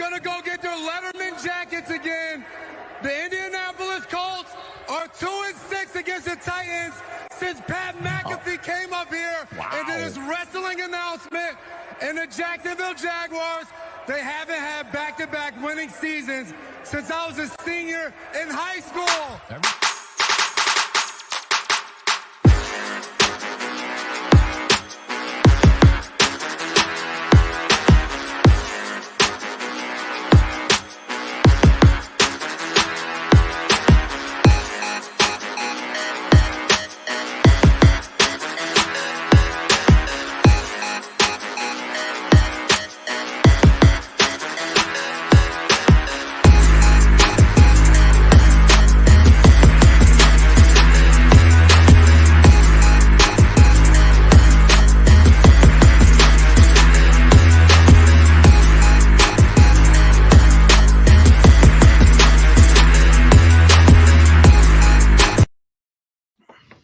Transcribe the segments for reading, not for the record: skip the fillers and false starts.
going to go get their Letterman jackets again. The Indianapolis Colts are 2-6 against the Titans since Pat McAfee came up here and did his wrestling announcement. And the Jacksonville Jaguars, they haven't had back-to-back winning seasons since I was a senior in high school.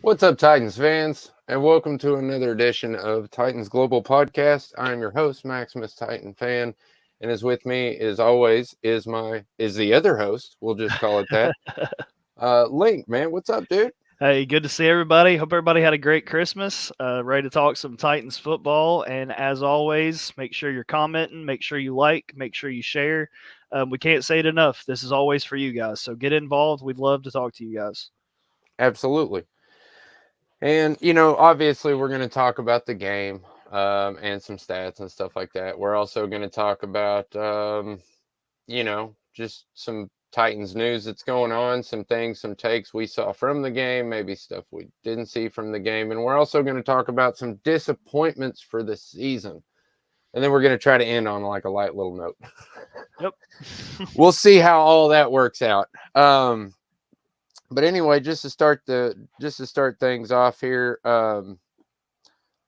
What's up, Titans fans, and welcome to another edition of Titans Global Podcast. I'm your host, Maximus Titan Fan, and as with me, as always, is the other host. We'll just call it that. Link, man, what's up, dude? Hey, good to see everybody. Hope everybody had a great Christmas. Ready to talk some Titans football, and as always, make sure you're commenting, make sure you like, make sure you share. We can't say it enough. This is always for you guys, so get involved. We'd love to talk to you guys. Absolutely. And, obviously we're going to talk about the game and some stats and stuff like that. We're also going to talk about, just some Titans news that's going on, some things, some takes we saw from the game, maybe stuff we didn't see from the game. And we're also going to talk about some disappointments for the season. And then we're going to try to end on like a light little note. Yep. We'll see how all that works out. But anyway, just to start things off here, Ryan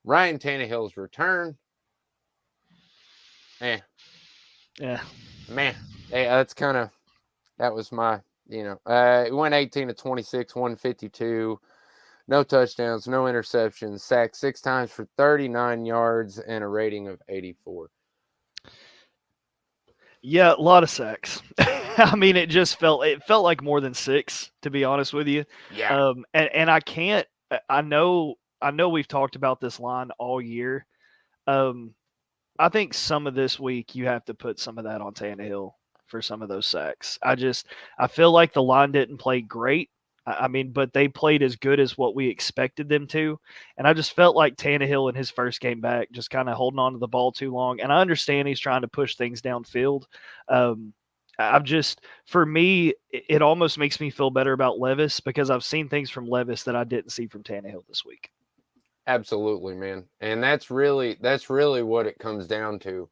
Tannehill's return. Yeah. Man. Hey, that was my, it went 18 to 26, 152, no touchdowns, no interceptions, sacked 6 times for 39 yards and a rating of 84. Yeah, a lot of sacks. I mean, it felt like more than 6, to be honest with you. Yeah. And I know we've talked about this line all year. I think some of this week you have to put some of that on Tannehill for some of those sacks. I feel like the line didn't play great. I mean, but they played as good as what we expected them to. And I just felt like Tannehill in his first game back, just kind of holding on to the ball too long. And I understand he's trying to push things downfield. For me, it almost makes me feel better about Levis because I've seen things from Levis that I didn't see from Tannehill this week. Absolutely, man. And that's really what it comes down to.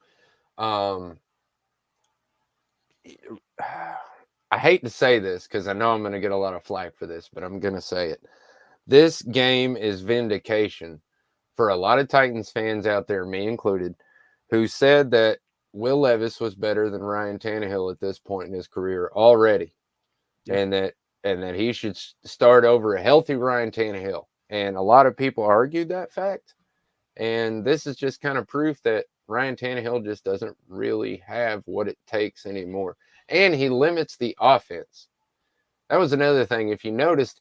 I hate to say this because I know I'm going to get a lot of flack for this, but I'm going to say it. This game is vindication for a lot of Titans fans out there, me included, who said that Will Levis was better than Ryan Tannehill at this point in his career already, and that he should start over a healthy Ryan Tannehill. And a lot of people argued that fact, and this is just kind of proof that Ryan Tannehill just doesn't really have what it takes anymore. And he limits the offense. That was another thing. If you noticed,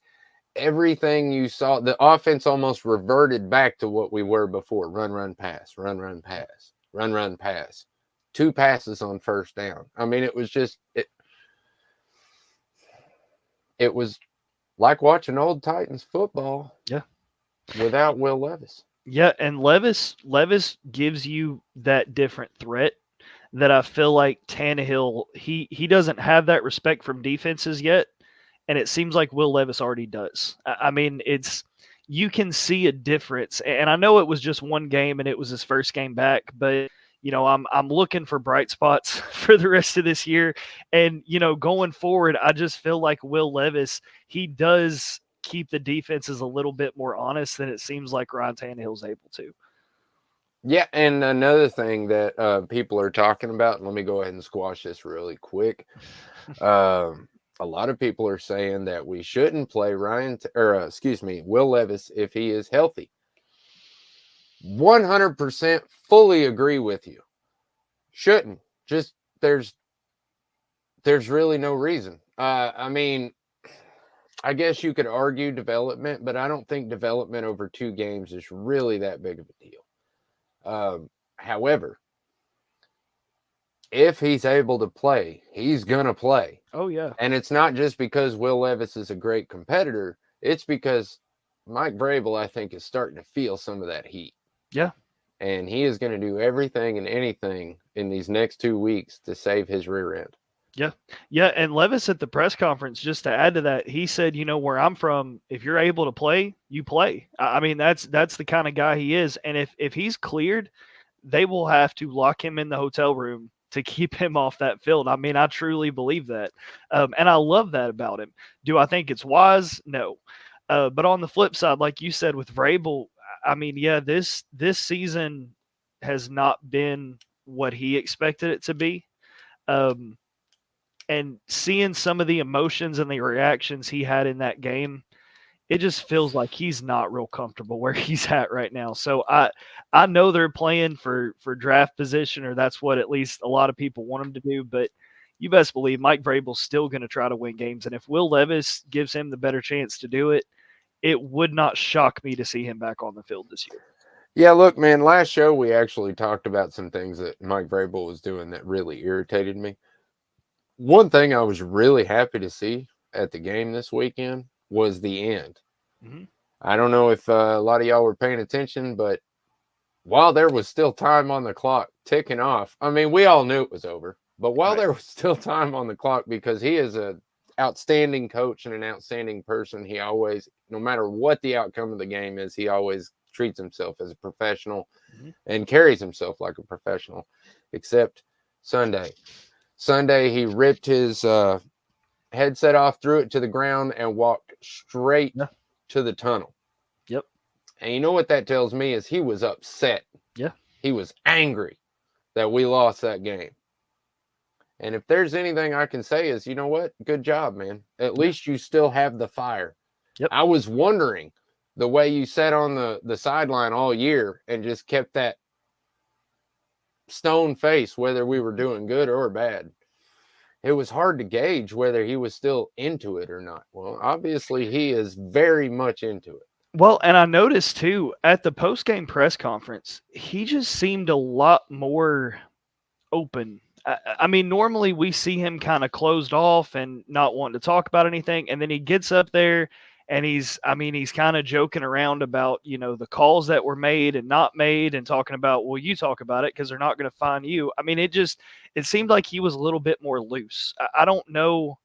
everything you saw, the offense almost reverted back to what we were before. Run, pass, run, pass, run, pass. 2 passes on first down. I mean, it was just, it was like watching old Titans football. Yeah. Without Will Levis. Yeah, and Levis gives you that different threat that I feel like Tannehill, he doesn't have that respect from defenses yet, and it seems like Will Levis already does. I mean, you can see a difference, and I know it was just one game and it was his first game back, but I'm looking for bright spots for the rest of this year, and going forward, I just feel like Will Levis, he does keep the defenses a little bit more honest than it seems like Ryan Tannehill's able to. Yeah, and another thing that people are talking about, and let me go ahead and squash this really quick. A lot of people are saying that we shouldn't play Will Levis if he is healthy. 100% fully agree with you. Shouldn't. Just there's there's really no reason. I mean, I guess you could argue development, but I don't think development over 2 games is really that big of a deal. However, if he's able to play, he's going to play. Oh, yeah. And it's not just because Will Levis is a great competitor. It's because Mike Vrabel, I think, is starting to feel some of that heat. Yeah. And he is going to do everything and anything in these next 2 weeks to save his rear end. Yeah. Yeah. And Levis at the press conference, just to add to that, he said, where I'm from, if you're able to play, you play. I mean, that's the kind of guy he is. And if he's cleared, they will have to lock him in the hotel room to keep him off that field. I mean, I truly believe that. And I love that about him. Do I think it's wise? No. But on the flip side, like you said with Vrabel, I mean, yeah, this season has not been what he expected it to be. And seeing some of the emotions and the reactions he had in that game, it just feels like he's not real comfortable where he's at right now. So I know they're playing for draft position, or that's what at least a lot of people want him to do. But you best believe Mike Vrabel's still going to try to win games. And if Will Levis gives him the better chance to do it, it would not shock me to see him back on the field this year. Yeah, look, man, last show we actually talked about some things that Mike Vrabel was doing that really irritated me. One thing I was really happy to see at the game this weekend was the end. Mm-hmm. I don't know if a lot of y'all were paying attention, but while there was still time on the clock ticking off, I mean, we all knew it was over, but while there was still time on the clock, because he is an outstanding coach and an outstanding person, he always, no matter what the outcome of the game is, he always treats himself as a professional and carries himself like a professional, except Sunday. Sunday, he ripped his headset off, threw it to the ground, and walked straight to the tunnel. Yep. And you know what that tells me is he was upset. Yeah. He was angry that we lost that game. And if there's anything I can say is, you know what? Good job, man. At least you still have the fire. Yep. I was wondering the way you sat on the sideline all year and just kept that stone face, whether we were doing good or bad. It was hard to gauge whether he was still into it or not. Well, obviously he is very much into it. Well, and I noticed too at the post-game press conference, he just seemed a lot more open. I mean, normally we see him kind of closed off and not wanting to talk about anything, and then he gets up there and he's kind of joking around about, the calls that were made and not made, and talking about, well, you talk about it because they're not going to find you. I mean, it seemed like he was a little bit more loose. I don't know.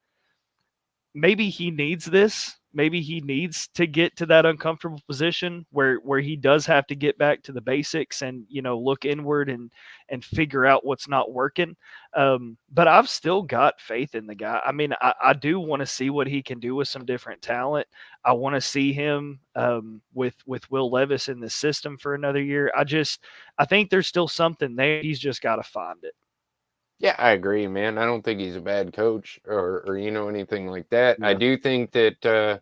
Maybe he needs this. Maybe he needs to get to that uncomfortable position where he does have to get back to the basics and, look inward and figure out what's not working. But I've still got faith in the guy. I mean, I do want to see what he can do with some different talent. I want to see him with Will Levis in the system for another year. I think there's still something there. He's just got to find it. Yeah, I agree, man. I don't think he's a bad coach or anything like that. Yeah. I do think that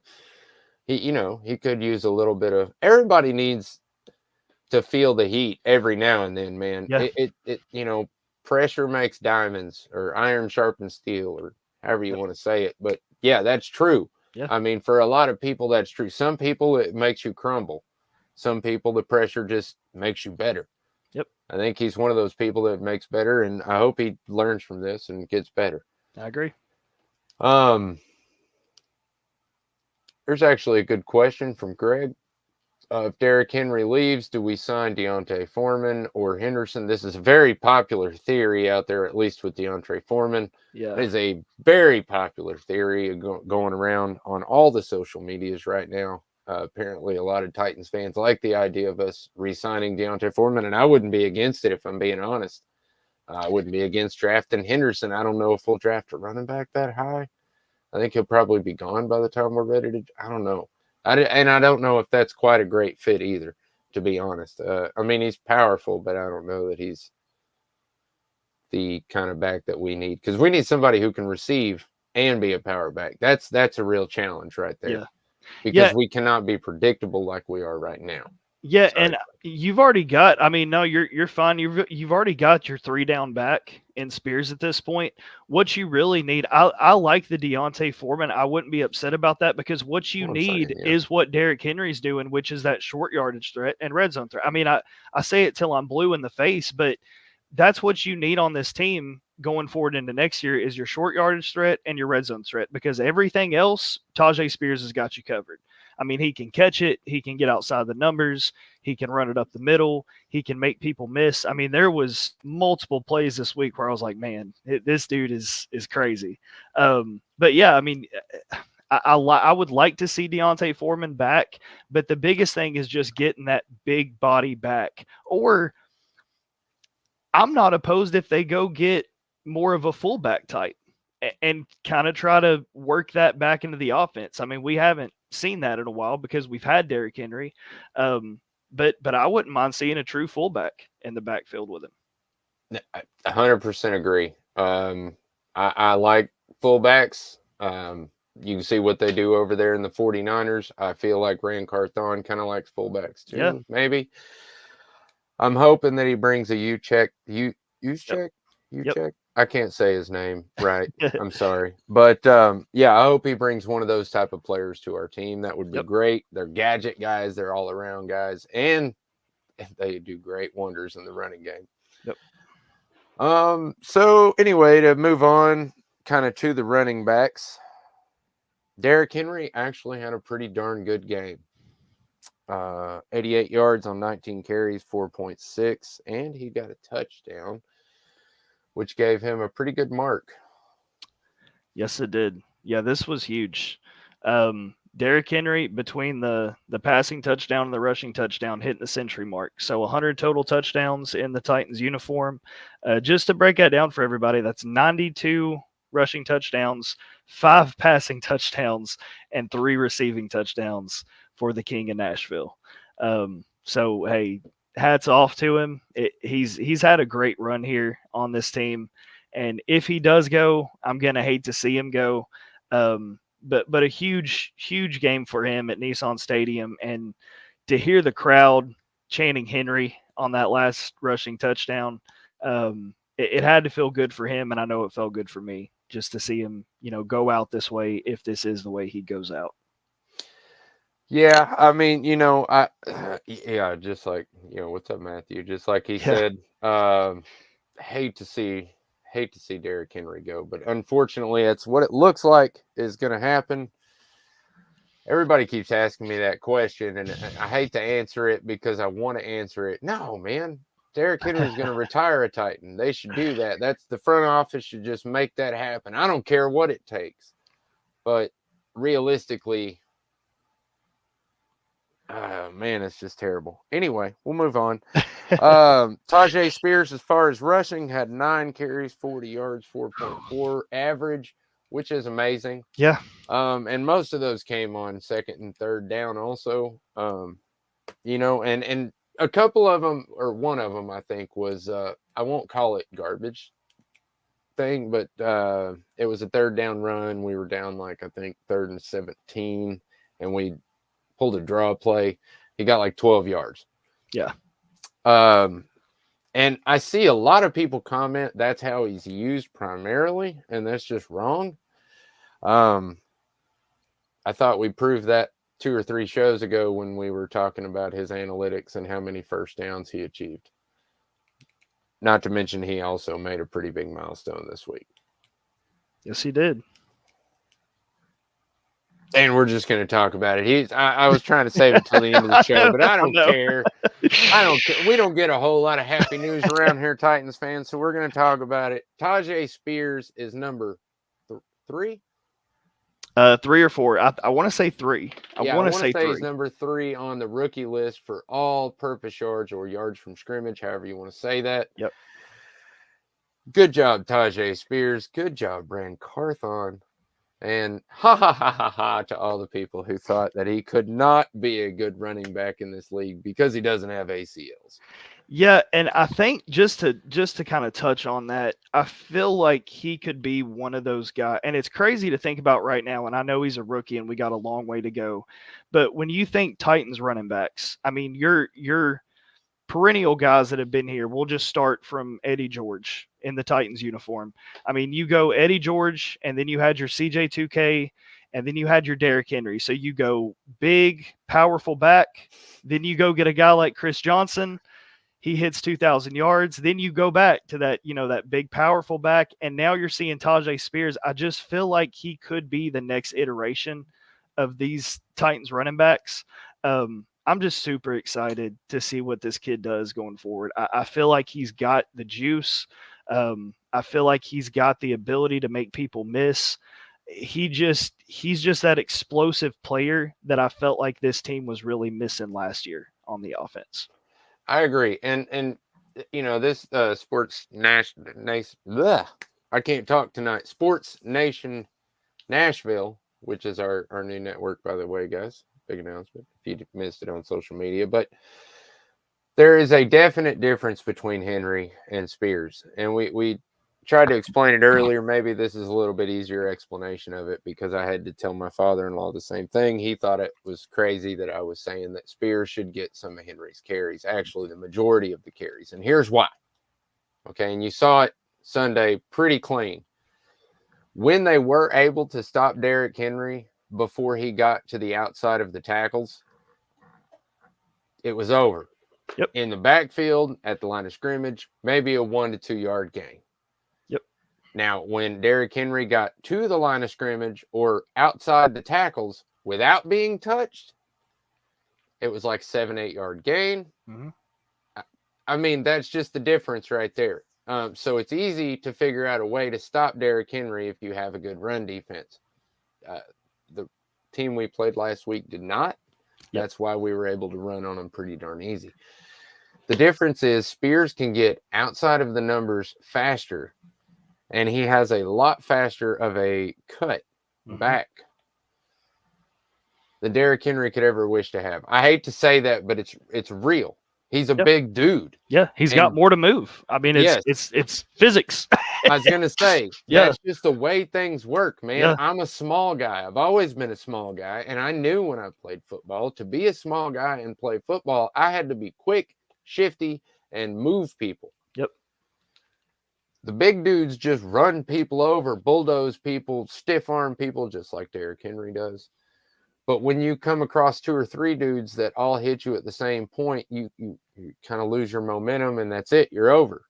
he could use a little bit of. Everybody needs to feel the heat every now and then, man. Yeah. It pressure makes diamonds, or iron sharpens steel, or however you want to say it. But yeah, that's true. Yeah. I mean, for a lot of people, that's true. Some people, it makes you crumble. Some people, the pressure just makes you better. Yep. I think he's one of those people that makes better, and I hope he learns from this and gets better. I agree. There's actually a good question from Greg. If Derrick Henry leaves, do we sign D'Onta Foreman or Henderson? This is a very popular theory out there, at least with D'Onta Foreman. Yeah. It is a very popular theory going around on all the social medias right now. Apparently, a lot of Titans fans like the idea of us re-signing D'Onta Foreman, and I wouldn't be against it if I'm being honest. I wouldn't be against drafting Henderson. I don't know if we'll draft a running back that high. I think he'll probably be gone by the time we're ready to. I don't know. I don't know if that's quite a great fit either, to be honest. I mean, he's powerful, but I don't know that he's the kind of back that we need, because we need somebody who can receive and be a power back. That's a real challenge right there. Yeah. Because we cannot be predictable like we are right now. Yeah, Sorry. and you've already got. I mean, no, you're fine. You've already got your 3 down back in Spears at this point. What you really need, I like the Deontay Foreman. I wouldn't be upset about that because what you What I'm saying, need yeah. is what Derrick Henry's doing, which is that short yardage threat and red zone threat. I mean, I say it till I'm blue in the face, but that's what you need on this team going forward into next year is your short yardage threat and your red zone threat because everything else, Tajay Spears has got you covered. I mean, he can catch it. He can get outside the numbers. He can run it up the middle. He can make people miss. I mean, there was multiple plays this week where I was like, man, this dude is crazy. But yeah, I mean, I would like to see Deontay Foreman back, but the biggest thing is just getting that big body back. Or I'm not opposed if they go get more of a fullback type and kind of try to work that back into the offense. I mean, we haven't seen that in a while because we've had Derrick Henry, but I wouldn't mind seeing a true fullback in the backfield with him. 100% agree. I like fullbacks. You can see what they do over there in the 49ers. I feel like Rand Carthon kind of likes fullbacks too, Yeah. maybe. I'm hoping that he brings a Juszczyk. Yep. I can't say his name right. I'm sorry. But yeah, I hope he brings one of those type of players to our team. That would be great. They're gadget guys. They're all around guys. And they do great wonders in the running game. Yep. So anyway, to move on kind of to the running backs, Derrick Henry actually had a pretty darn good game. 88 yards on 19 carries, 4.6, and he got a touchdown, which gave him a pretty good mark. Yes, it did. Yeah, this was huge. Derrick Henry, between the passing touchdown and the rushing touchdown, hitting the century mark. So 100 total touchdowns in the Titans uniform. Just to break that down for everybody, that's 92 rushing touchdowns, 5 passing touchdowns, and 3 receiving touchdowns for the King of Nashville. So, hey, hats off to him. He's had a great run here on this team. And if he does go, I'm going to hate to see him go. But a huge game for him at Nissan Stadium. And to hear the crowd chanting Henry on that last rushing touchdown, it had to feel good for him. And I know it felt good for me just to see him, go out this way if this is the way he goes out. Yeah, I mean, just like, what's up, Matthew? Just like he said, hate to see Derrick Henry go, but unfortunately, that's what it looks like is going to happen. Everybody keeps asking me that question, and I hate to answer it because I want to answer it. No, man, Derrick Henry's going to retire a Titan. They should do that. That's the front office should just make that happen. I don't care what it takes, but realistically, man, it's just terrible. Anyway, we'll move on. Tajay Spears, as far as rushing, had 9 carries, 40 yards, 4.4 average, which is amazing. Yeah. And most of those came on second and third down also. And a couple of them, or one of them, I think, was, I won't call it garbage thing, but it was a third down run. We were down like, I think, 3rd and 17, and we pulled a draw play. He got like 12 yards. Yeah. And I see a lot of people comment that's how he's used primarily, and that's just wrong. I thought we proved that 2 or 3 shows ago when we were talking about his analytics and how many first downs he achieved. Not to mention he also made a pretty big milestone this week. Yes, he did. And we're just going to talk about it. I was trying to save it till the end of the show, but I don't care. I don't care. We don't get a whole lot of happy news around here, Titans fans, so we're going to talk about it. Tajay Spears is number 3? 3 or 4. I want to say 3. I want to say 3. He's number 3 on the rookie list for all-purpose yards or yards from scrimmage, however you want to say that. Yep. Good job, Tajay Spears. Good job, Rand Carthon. And ha to all the people who thought that he could not be a good running back in this league because he doesn't have ACLs. Yeah, and I think just to kind of touch on that, I feel like he could be one of those guys. And it's crazy to think about right now. And I know he's a rookie, and we got a long way to go. But when you think Titans running backs, I mean, your perennial guys that have been here. We'll just start from Eddie George in the Titans uniform. I mean, you go Eddie George, and then you had your CJ2K, and then you had your Derrick Henry. So you go big, powerful back. Then you go get a guy like Chris Johnson. He hits 2,000 yards. Then you go back to that, that big, powerful back. And now you're seeing Tajay Spears. I just feel like he could be the next iteration of these Titans running backs. I'm just super excited to see what this kid does going forward. I feel like he's got the juice. I feel like he's got the ability to make people miss. He's just that explosive player that I felt like this team was really missing last year on the offense. I agree. And this Sports I can't talk tonight. Sports Nation Nashville, which is our new network, by the way, guys. Big announcement if you missed it on social media. But there is a definite difference between Henry and Spears. And we tried to explain it earlier. Maybe this is a little bit easier explanation of it because I had to tell my father-in-law the same thing. He thought it was crazy that I was saying that Spears should get some of Henry's carries, actually the majority of the carries. And here's why. Okay, and you saw it Sunday pretty clean. When they were able to stop Derrick Henry before he got to the outside of the tackles, it was over. Yep. In the backfield, at the line of scrimmage, maybe a 1 to 2 yard gain. Yep. Now, when Derrick Henry got to the line of scrimmage or outside the tackles without being touched, it was like 7-8 yard gain. Mm-hmm. I mean, that's just the difference right there. So it's easy to figure out a way to stop Derrick Henry if you have a good run defense. The team we played last week did not. Yep. That's why we were able to run on them pretty darn easy. The difference is Spears can get outside of the numbers faster, and he has a lot faster of a cut back than Derrick Henry could ever wish to have. I hate to say that, but it's real. He's a big dude. Yeah, he's got more to move. I mean, it's physics. I was going to say, yeah, that's just the way things work, man. Yeah. I'm a small guy. I've always been a small guy, and I knew when I played football, to be a small guy and play football, I had to be quick, shifty, and move people. Yep. The big dudes just run people over, bulldoze people, stiff arm people, just like Derrick Henry does. But when you come across 2 or 3 dudes that all hit you at the same point, you kind of lose your momentum, and that's it. You're over.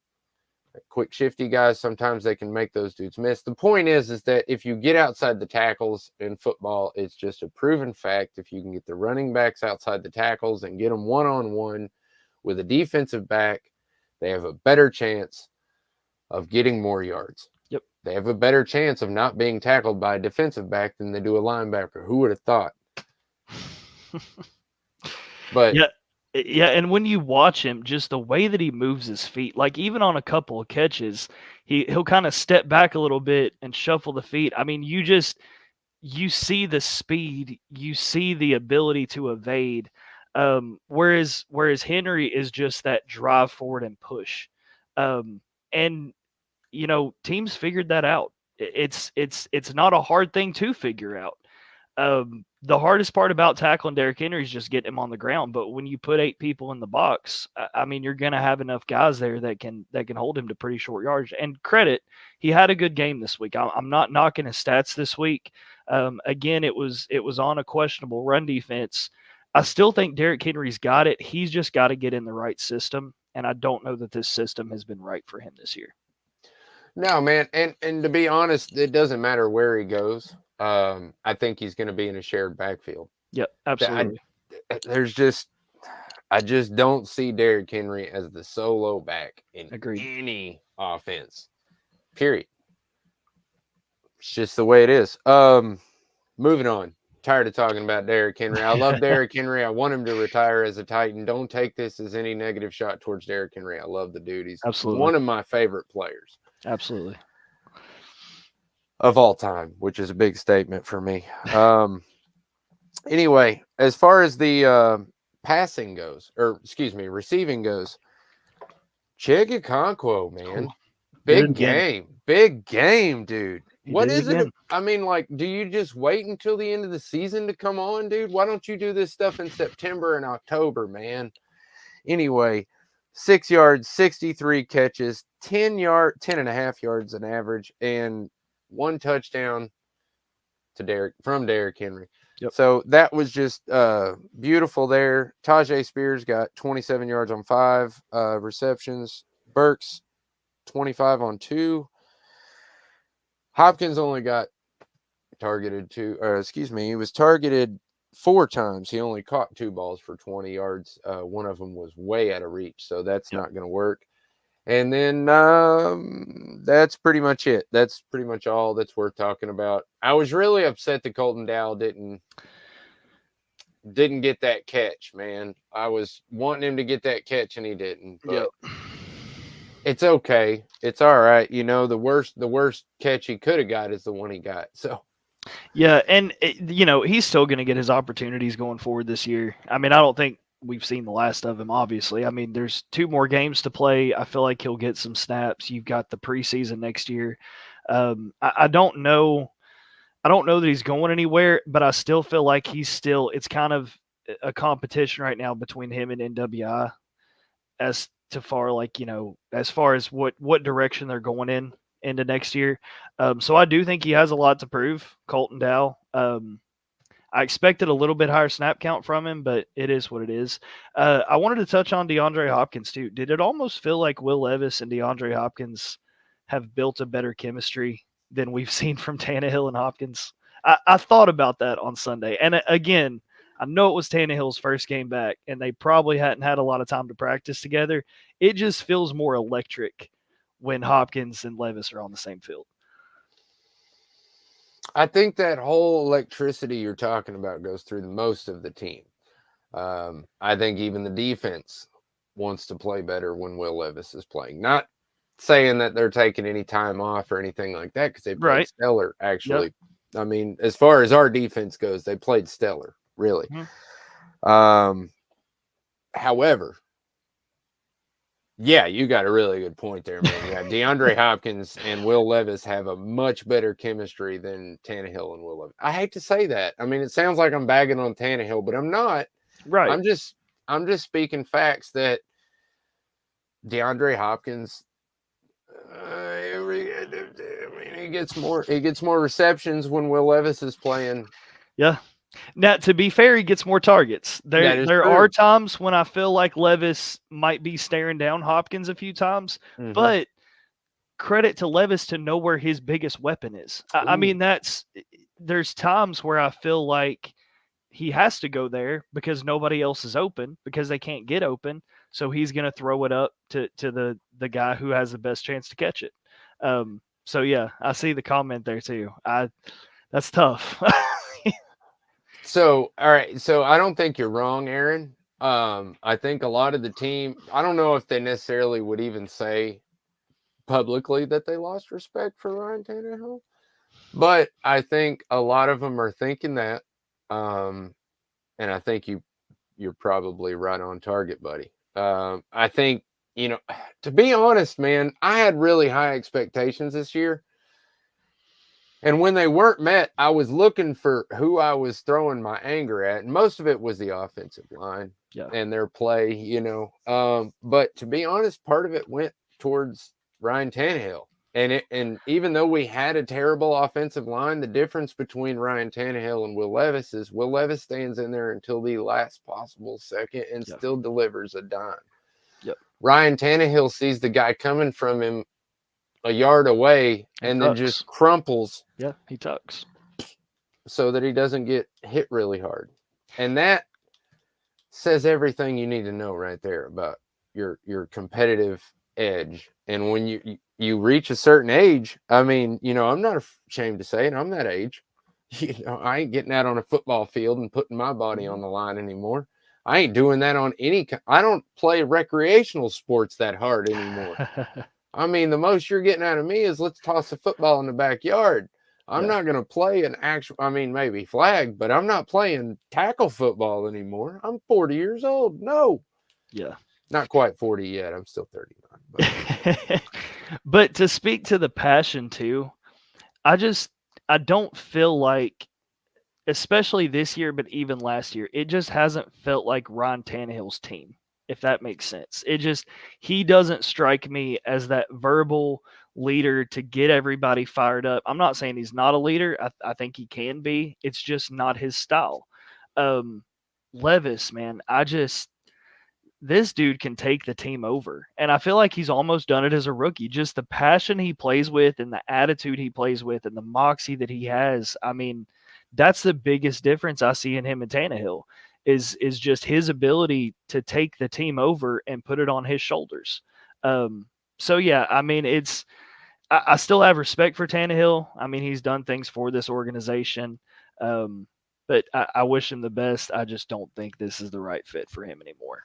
Quick, shifty guys, sometimes they can make those dudes miss. The point is that if you get outside the tackles in football, it's just a proven fact. If you can get the running backs outside the tackles and get them one-on-one with a defensive back, they have a better chance of getting more yards. Yep. They have a better chance of not being tackled by a defensive back than they do a linebacker. Who would have thought? But yeah, and when you watch him, just the way that he moves his feet, like even on a couple of catches, he'll kind of step back a little bit and shuffle the feet. I mean, you see the speed, you see the ability to evade. Whereas Henry is just that drive forward and push. And teams figured that out. It's not a hard thing to figure out. The hardest part about tackling Derrick Henry is just getting him on the ground. But when you put 8 people in the box, I mean, you're going to have enough guys there that can hold him to pretty short yards. And credit, he had a good game this week. I'm not knocking his stats this week. Again, it was on a questionable run defense. I still think Derrick Henry's got it. He's just got to get in the right system. And I don't know that this system has been right for him this year. No, man. And to be honest, it doesn't matter where he goes. I think he's going to be in a shared backfield. Yep, absolutely. I just don't see Derrick Henry as the solo back in any offense. Period. It's just the way it is. Moving on. Tired of talking about Derrick Henry. I love Derrick Henry. I want him to retire as a Titan. Don't take this as any negative shot towards Derrick Henry. I love the dude. He's one of my favorite players. Absolutely. Of all time, which is a big statement for me. Anyway, as far as the receiving goes, Chig Okonkwo, man. Did it Big again. game. Big game, dude. He What did it is it? again. I mean, like, do you just wait until the end of the season to come on, dude? Why don't you do this stuff in September and October, man? Anyway, 6 yards, 63 catches, 10.5 yards an average, and 1 touchdown from Derrick Henry. Yep. So that was just beautiful there. Tajay Spears got 27 yards on 5 receptions. Burks 25 on 2. Hopkins only got targeted he was targeted 4 times. He only caught 2 balls for 20 yards. One of them was way out of reach, so that's not going to work. And then that's pretty much it. That's pretty much all that's worth talking about. I was really upset that Colton Dowell didn't get that catch, man. I was wanting him to get that catch, and he didn't. But it's okay. It's all right. You know, the worst catch he could have got is the one he got. So yeah, and he's still going to get his opportunities going forward this year. I mean, I don't think we've seen the last of him, obviously. I mean, there's 2 more games to play. I feel like he'll get some snaps. You've got the preseason next year. I don't know. I don't know that he's going anywhere, but I still feel like it's kind of a competition right now between him and NWI as far as what direction they're going into next year. So I do think he has a lot to prove, Colton Dowell. I expected a little bit higher snap count from him, but it is what it is. I wanted to touch on DeAndre Hopkins too. Did it almost feel like Will Levis and DeAndre Hopkins have built a better chemistry than we've seen from Tannehill and Hopkins? I thought about that on Sunday. And again, I know it was Tannehill's first game back, and they probably hadn't had a lot of time to practice together. It just feels more electric when Hopkins and Levis are on the same field. I think that whole electricity you're talking about goes through most of the team. I think even the defense wants to play better when Will Levis is playing. Not saying that they're taking any time off or anything like that, because they played stellar, actually. Yep. I mean, as far as our defense goes, they played stellar, really. Mm-hmm. However, yeah, you got a really good point there, man. Yeah, DeAndre Hopkins and Will Levis have a much better chemistry than Tannehill and Will Levis. I hate to say that. I mean, it sounds like I'm bagging on Tannehill, but I'm not. Right. I'm just speaking facts that DeAndre Hopkins, he gets more receptions when Will Levis is playing. Yeah. Now, to be fair, he gets more targets. There are times when I feel like Levis might be staring down Hopkins a few times, mm-hmm. but credit to Levis to know where his biggest weapon is. I mean, there's times where I feel like he has to go there because nobody else is open, because they can't get open. So he's going to throw it up to the guy who has the best chance to catch it. So yeah, I see the comment there too. That's tough. So, all right. So I don't think you're wrong, Aaron. I think a lot of the team, I don't know if they necessarily would even say publicly that they lost respect for Ryan Tannehill, but I think a lot of them are thinking that. And I think you're probably right on target, buddy. I think, to be honest, man, I had really high expectations this year. And when they weren't met, I was looking for who I was throwing my anger at. And most of it was the offensive line and their play, But to be honest, part of it went towards Ryan Tannehill. And even though we had a terrible offensive line, the difference between Ryan Tannehill and Will Levis is Will Levis stands in there until the last possible second and still delivers a dime. Yep. Ryan Tannehill sees the guy coming from him a yard away and then just crumples. Yeah, he tucks. So that he doesn't get hit really hard. And that says everything you need to know right there about your competitive edge. And when you reach a certain age, I mean, I'm not ashamed to say it, I'm that age. I ain't getting out on a football field and putting my body on the line anymore. I ain't doing that on I don't play recreational sports that hard anymore. I mean, the most you're getting out of me is let's toss a football in the backyard. I'm not going to play maybe flag, but I'm not playing tackle football anymore. I'm 40 years old. No. Yeah. Not quite 40 yet. I'm still 39. But to speak to the passion too, I don't feel like, especially this year, but even last year, it just hasn't felt like Ryan Tannehill's team, if that makes sense. He doesn't strike me as that verbal leader to get everybody fired up. I'm not saying he's not a leader. I think he can be. It's just not his style. Levis, man, this dude can take the team over. And I feel like he's almost done it as a rookie. Just the passion he plays with and the attitude he plays with and the moxie that he has. I mean, that's the biggest difference I see in him and Tannehill is just his ability to take the team over and put it on his shoulders. So yeah, I mean, I still have respect for Tannehill. I mean, he's done things for this organization. But I wish him the best. I just don't think this is the right fit for him anymore.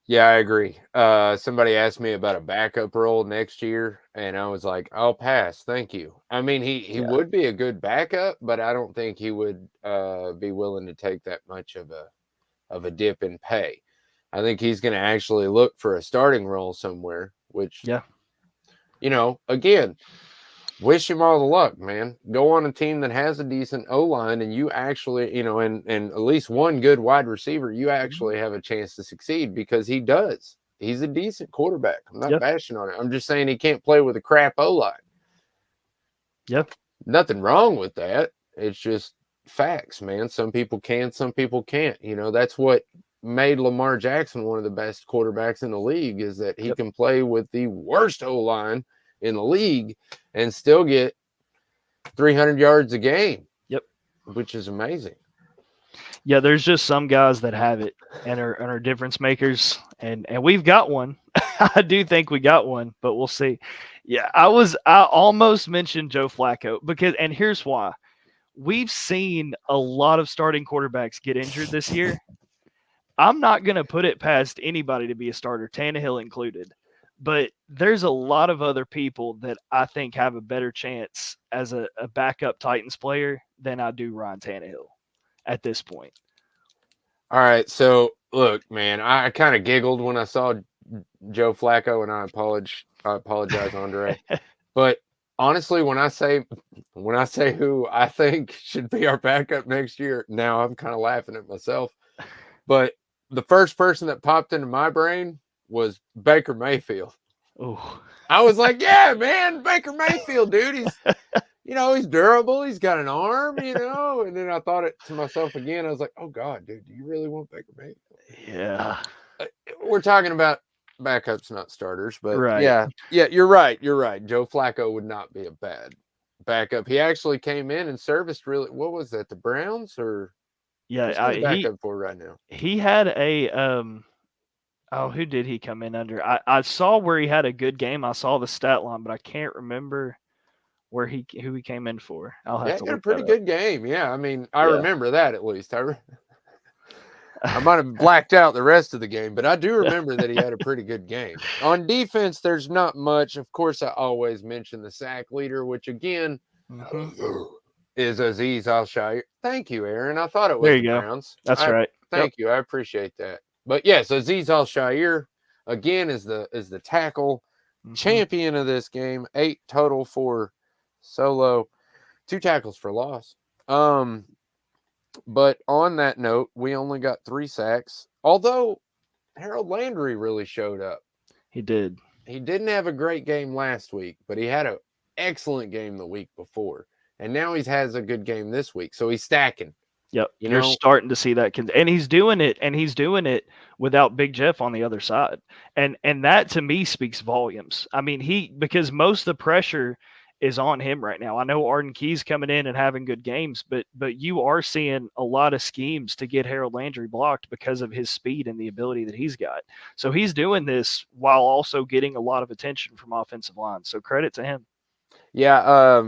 Yeah, I agree. Somebody asked me about a backup role next year, and I was like, I'll pass. Thank you. I mean, he would be a good backup, but I don't think he would be willing to take that much of a dip in pay. I think he's going to actually look for a starting role somewhere, which, again, wish him all the luck, man. Go on a team that has a decent O-line and you actually, and at least one good wide receiver, you actually have a chance to succeed because he does. He's a decent quarterback. I'm not bashing on it. I'm just saying he can't play with a crap O-line. Yep. Nothing wrong with that. It's just facts, man. Some people can, some people can't. That's what made Lamar Jackson one of the best quarterbacks in the league is that he can play with the worst O-line in the league and still get 300 yards a game. Yep. Which is amazing. Yeah, there's just some guys that have it and are difference makers, and we've got one. I do think we got one, but we'll see. Yeah, I almost mentioned Joe Flacco and here's why. We've seen a lot of starting quarterbacks get injured this year. I'm not going to put it past anybody to be a starter, Tannehill included. But there's a lot of other people that I think have a better chance as a backup Titans player than I do Ryan Tannehill at this point. All right. So, look, man, I kind of giggled when I saw Joe Flacco, and I apologize, Andre. But honestly, when I say who I think should be our backup next year, now I'm kind of laughing at myself. But the first person that popped into my brain was Baker Mayfield. Oh, I was like, yeah, man, Baker Mayfield, dude. He's durable. He's got an arm, and then I thought it to myself again. I was like, oh God, dude, do you really want Baker Mayfield? Yeah. We're talking about backups, not starters, but right. Yeah, you're right. Joe Flacco would not be a bad backup. He actually came in and serviced what was that? The Browns or backup for right now? He had a, who did he come in under? I saw where he had a good game. I saw the stat line, but I can't remember who he came in for. I'll have to look. He had a pretty good game. Yeah, I mean, I remember that at least. I might have blacked out the rest of the game, but I do remember that he had a pretty good game. On defense, there's not much. Of course, I always mention the sack leader, which again is Azeez Al-Shaair. Thank you, Aaron. I thought it was the Browns. That's right. Thank you. I appreciate that. But yes, Azeez Al-Shaair again is the tackle champion of this game. 8 total for solo, 2 tackles for loss. But on that note, we only got 3 sacks. Although Harold Landry really showed up. He did. He didn't have a great game last week, but he had an excellent game the week before. And now he has a good game this week. So he's stacking. Yep. You're starting to see that. And he's doing it without Big Jeff on the other side. And that to me speaks volumes. I mean, because most of the pressure is on him right now. I know Arden Key's coming in and having good games, but you are seeing a lot of schemes to get Harold Landry blocked because of his speed and the ability that he's got. So he's doing this while also getting a lot of attention from offensive line. So credit to him. Yeah,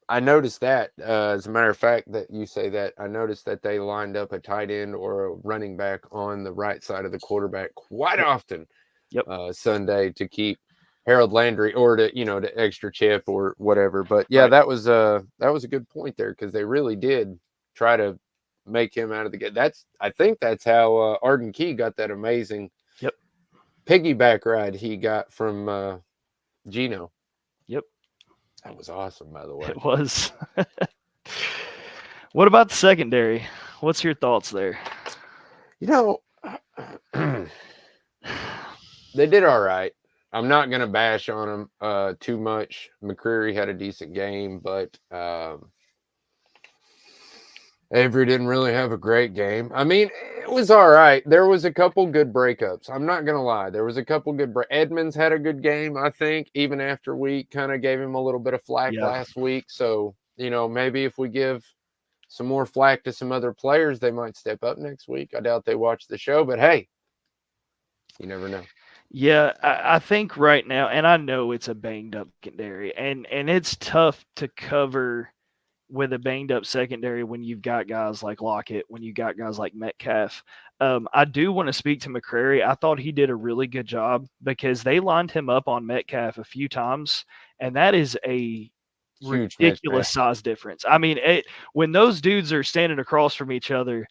I noticed that. As a matter of fact, that you say that, I noticed that they lined up a tight end or a running back on the right side of the quarterback quite often. Sunday to keep Harold Landry or to extra chip or whatever. But yeah, that was a good point there because they really did try to make him out of the game. I think that's how Arden Key got that amazing piggyback ride he got from Gino. Yep, That was awesome, by the way. it was. What about the secondary? What's your thoughts there? You know, they did all right. I'm not going to bash on them too much. McCreary had a decent game, but Avery didn't really have a great game. I mean, it was all right. There was a couple good breakups. I'm not going to lie. There was a couple good Edmonds had a good game, I think, even after we kind of gave him a little bit of flack last week. So, maybe if we give some more flack to some other players, they might step up next week. I doubt they watch the show, but hey, you never know. Yeah, I think right now, and I know it's a banged up secondary, and it's tough to cover with a banged up secondary when you've got guys like Lockett, when you got guys like Metcalf. I do want to speak to McCrary. I thought he did a really good job because they lined him up on Metcalf a few times, and that is a Huge ridiculous size difference. I mean, when those dudes are standing across from each other,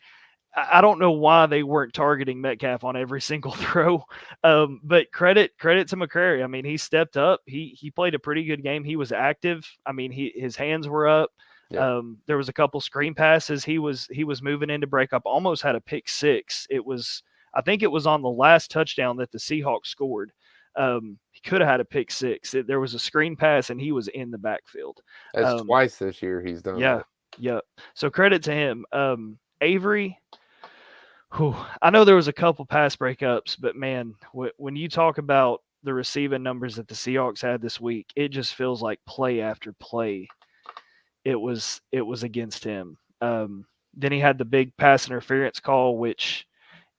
I don't know why they weren't targeting Metcalf on every single throw. But credit to McCrary. I mean, he stepped up. He played a pretty good game. He was active. I mean, his hands were up. Yeah. There was a couple screen passes. He was moving into breakup. Almost had a pick six. I think it was on the last touchdown that the Seahawks scored. He could have had a pick six. There was a screen pass and he was in the backfield. That's twice this year he's done that. Yeah. So credit to him. Avery, I know there was a couple pass breakups, but man, when you talk about the receiving numbers that the Seahawks had this week, it just feels like play after play. It was against him. Then he had the big pass interference call, which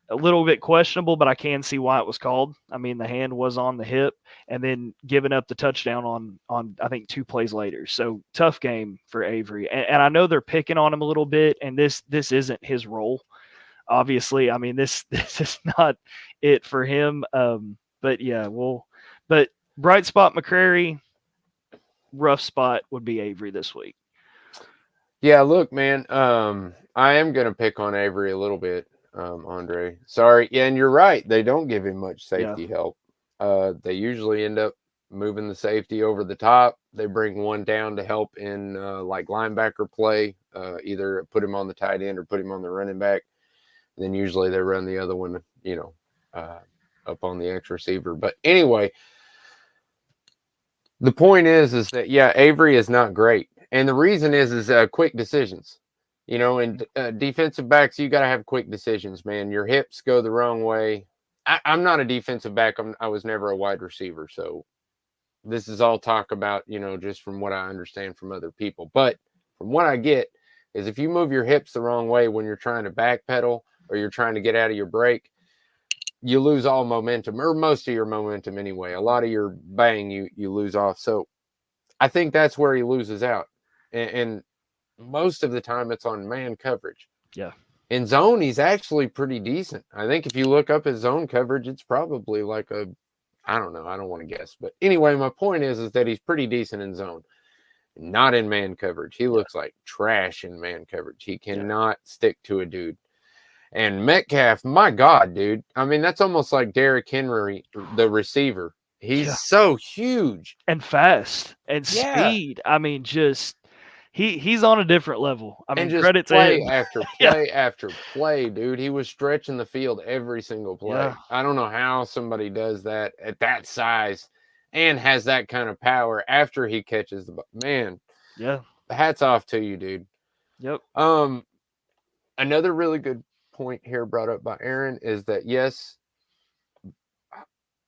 a little bit questionable, but I can see why it was called. I mean, the hand was on the hip, and then giving up the touchdown on I think 2 plays later. So tough game for Avery, and I know they're picking on him a little bit, and this isn't his role. Obviously, I mean, this is not it for him. But yeah, but bright spot McCrary, rough spot would be Avery this week. Yeah, look, man, I am going to pick on Avery a little bit, Andre. Sorry. Yeah, and you're right. They don't give him much safety help. They usually end up moving the safety over the top. They bring one down to help in like linebacker play, either put him on the tight end or put him on the running back. Then usually they run the other one, up on the X receiver. But anyway, the point is that, yeah, Avery is not great. And the reason is quick decisions. And defensive backs, you got to have quick decisions, man. Your hips go the wrong way. I'm not a defensive back. I was never a wide receiver. So this is all talk about, just from what I understand from other people. But from what I get is if you move your hips the wrong way when you're trying to backpedal or you're trying to get out of your break, you lose all momentum, or most of your momentum anyway. A lot of your bang you lose off. So I think that's where he loses out. And most of the time it's on man coverage. Yeah. In zone, he's actually pretty decent. I think if you look up his zone coverage, it's probably like I don't know. I don't want to guess. But anyway, my point is that he's pretty decent in zone. Not in man coverage. He looks like trash in man coverage. He cannot stick to a dude. And Metcalf, my God, dude. I mean, that's almost like Derrick Henry, the receiver. He's so huge. And fast. And speed. I mean, just he's on a different level. I mean, credit to him. After play after play, dude. He was stretching the field every single play. Yeah. I don't know how somebody does that at that size and has that kind of power after he catches the ball. Man. Yeah. Hats off to you, dude. Yep. Another really good point here brought up by Aaron is that, yes,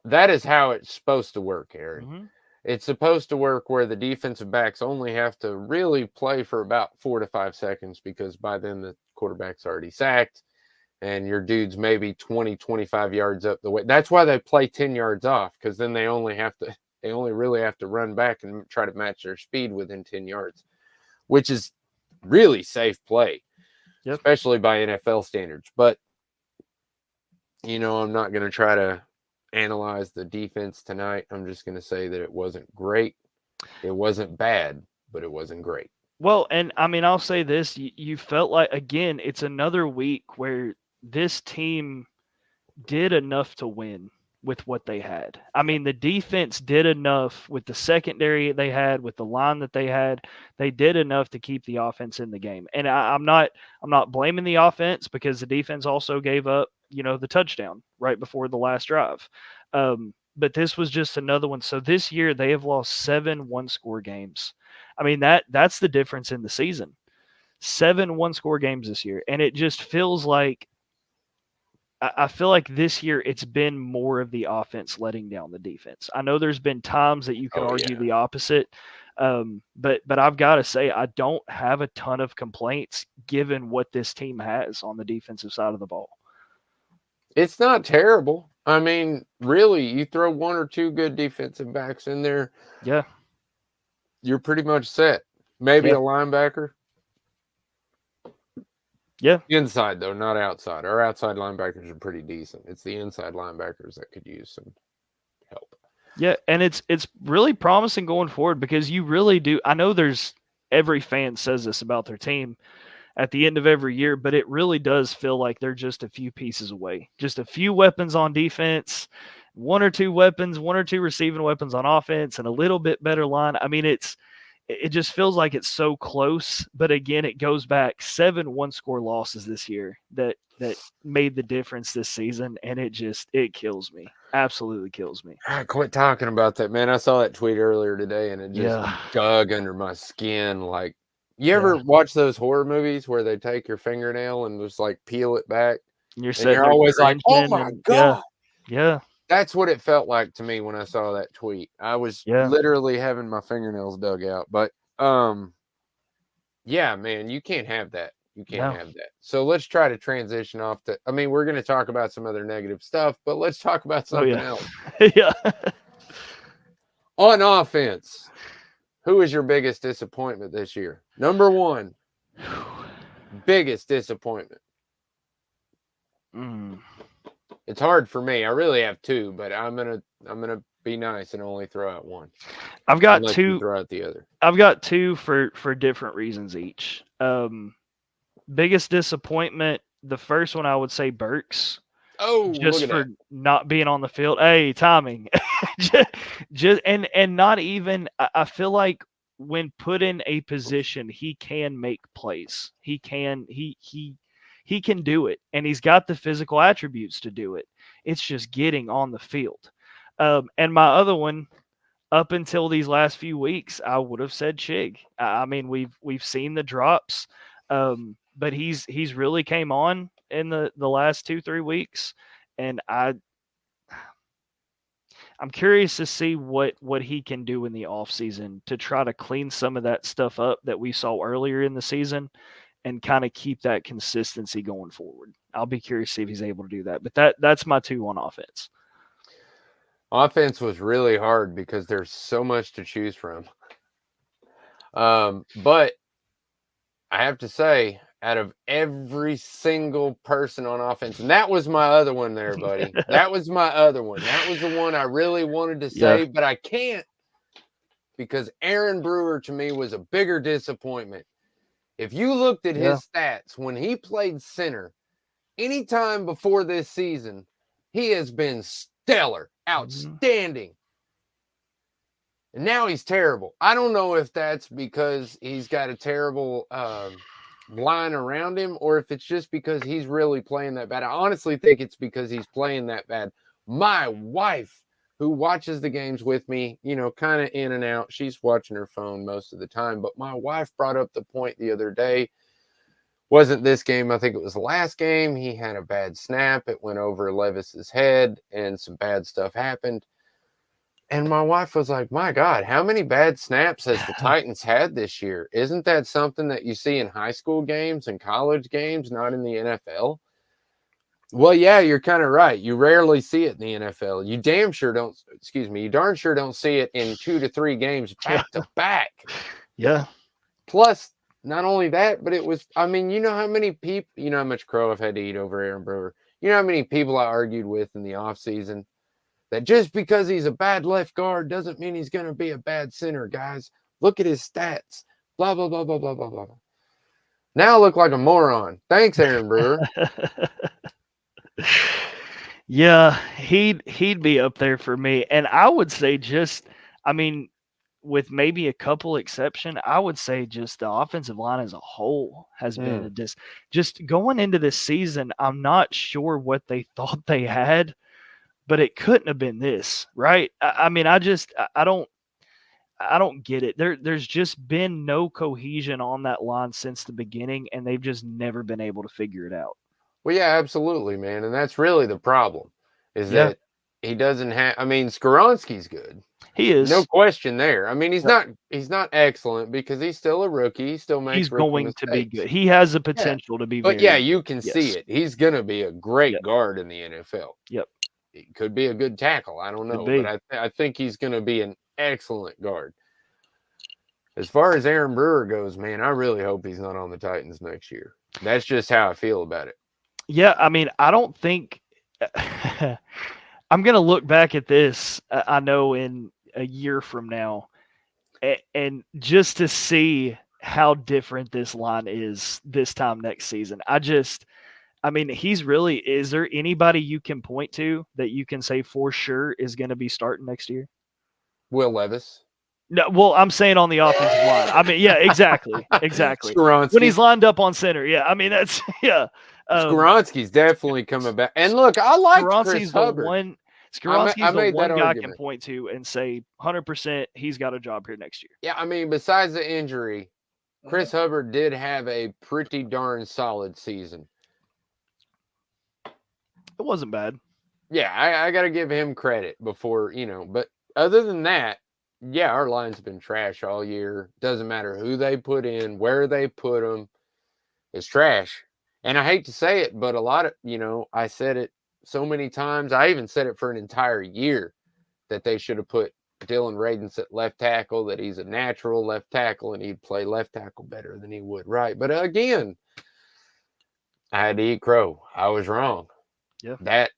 that is how it's supposed to work, Aaron. Mm-hmm. It's supposed to work where the defensive backs only have to really play for about 4 to 5 seconds because by then the quarterback's already sacked and your dude's maybe 20, 25 yards up the way. That's why they play 10 yards off, because then they only really have to run back and try to match their speed within 10 yards, which is really safe play. Yep. Especially by NFL standards. But, I'm not going to try to analyze the defense tonight. I'm just going to say that it wasn't great. It wasn't bad, but it wasn't great. Well, and I mean, I'll say this. You felt like, again, it's another week where this team did enough to win. with what they had. I mean, the defense did enough with the secondary they had, with the line that they had. They did enough to keep the offense in the game. And I'm not blaming the offense, because the defense also gave up, the touchdown right before the last drive. But this was just another one. So this year they have lost 7 one-score games. I mean, that's the difference in the season. 7 one-score games this year, and it just feels like, I feel like this year it's been more of the offense letting down the defense. I know there's been times that you can argue the opposite, but I've got to say, I don't have a ton of complaints given what this team has on the defensive side of the ball. It's not terrible. I mean, really, you throw 1 or 2 good defensive backs in there, yeah, you're pretty much set. Maybe a linebacker. Yeah. Inside, though, not outside. Our outside linebackers are pretty decent. It's the inside linebackers that could use some help. Yeah, and it's really promising going forward, because you really do. I know every fan says this about their team at the end of every year, but it really does feel like they're just a few pieces away. Just a few weapons on defense, 1 or 2 weapons, 1 or 2 receiving weapons on offense, and a little bit better line. I mean, it just feels like it's so close. But again, it goes back 7 one-score losses this year that made the difference this season, and it kills me. Absolutely kills me. I quit talking about that, man. I saw that tweet earlier today, and it just dug under my skin. Like, you ever watch those horror movies where they take your fingernail and just like peel it back? And you're always like, oh my God. Yeah. That's what it felt like to me when I saw that tweet. I was literally having my fingernails dug out. But yeah, man, you can't have that. You can't have that. So let's try to transition off to, I mean, we're going to talk about some other negative stuff, but let's talk about something else. Yeah. On offense, who is your biggest disappointment this year? Number 1, biggest disappointment. It's hard for me. I really have 2, but I'm gonna be nice and only throw out 1. I've got 2. Throw out the other. I've got 2 for different reasons each. Biggest disappointment. The first one, I would say Burks. Oh, just for not being on the field. Hey, timing. just and not even. I feel like when put in a position, he can make plays. He can do it, and he's got the physical attributes to do it. It's just getting on the field. And my other one, up until these last few weeks, I would have said Chig. I mean, we've seen the drops, but he's really came on in the last 2-3 weeks, and I'm curious to see what he can do in the offseason to try to clean some of that stuff up that we saw earlier in the season and kind of keep that consistency going forward. I'll be curious to see if he's able to do that. But that's my 2 on offense. Offense was really hard because there's so much to choose from. But I have to say, out of every single person on offense, and that was my other one there, buddy. That was my other one. That was the one I really wanted to say, but I can't, because Aaron Brewer to me was a bigger disappointment. If you looked at his stats when he played center, anytime before this season, he has been stellar, outstanding. And now he's terrible. I don't know if that's because he's got a terrible line around him, or if it's just because he's really playing that bad. I honestly think it's because he's playing that bad. My wife, who watches the games with me, kind of in and out, she's watching her phone most of the time. But my wife brought up the point the other day. Wasn't this game, I think it was the last game. He had a bad snap. It went over Levis's head, and some bad stuff happened. And my wife was like, my God, how many bad snaps has the Titans had this year? Isn't that something that you see in high school games and college games, not in the NFL? Well, yeah, you're kind of right. You rarely see it in the NFL. You darn sure don't see it in 2 to 3 games back to back. Yeah. Plus, not only that, but it was, I mean, you know how many people, you know how much crow I've had to eat over Aaron Brewer. You know how many people I argued with in the offseason that just because he's a bad left guard doesn't mean he's going to be a bad center, guys. Look at his stats. Blah, blah, blah, blah, blah, blah, blah. Now I look like a moron. Thanks, Aaron Brewer. Yeah, he'd be up there for me. And I would say I mean, with maybe a couple exception, I would say just the offensive line as a whole has been Mm. just going into this season. I'm not sure what they thought they had, but it couldn't have been this, right? I mean, I don't get it. There's just been no cohesion on that line since the beginning, and they've just never been able to figure it out. Well, yeah, absolutely, man, and that's really the problem, is Yeah, that he doesn't have. I mean, Skoronski's good, he no is. question there. I mean, Yep. he's not excellent because he's still a rookie. He still He's makes rookie going to be mistakes. good. He has the Yeah, potential to be but very yeah, good. you can see Yes. it. He's gonna be a great Yep. guard in the NFL. Yep. He could be a good tackle. I don't Could know, but be. I think he's gonna be an excellent guard. As far as Aaron Brewer goes, man, I really hope he's not on the Titans next year. That's just how I feel about it. Yeah, I mean, I don't think I'm gonna look back at this. I know in a year from now, and just to see how different this line is this time next season. I mean, he's really. Is there anybody you can point to that you can say for sure is going to be starting next year? Will Levis. No, well, I'm saying on the offensive line. I mean, yeah, exactly, exactly. When he's Skoronski. lined up on center, yeah. I mean, that's yeah. Skoronski's definitely coming back. And look, I liked Chris Skaronski's the Hubbard. one. I Skaronski's the made one that guy I can argument. point to and say 100% he's got a job here next year. Yeah, I mean, besides the injury, Chris Hubbard did have a pretty darn solid season. It wasn't bad. Yeah, I got to give him credit before, but other than that, yeah, our line's been trash all year. Doesn't matter who they put in, where they put them, it's trash. And I hate to say it, but a lot of, I said it so many times. I even said it for an entire year that they should have put Dylan Radins at left tackle, that he's a natural left tackle and he'd play left tackle better than he would right. But again, I had to eat crow. I was wrong. Yeah. That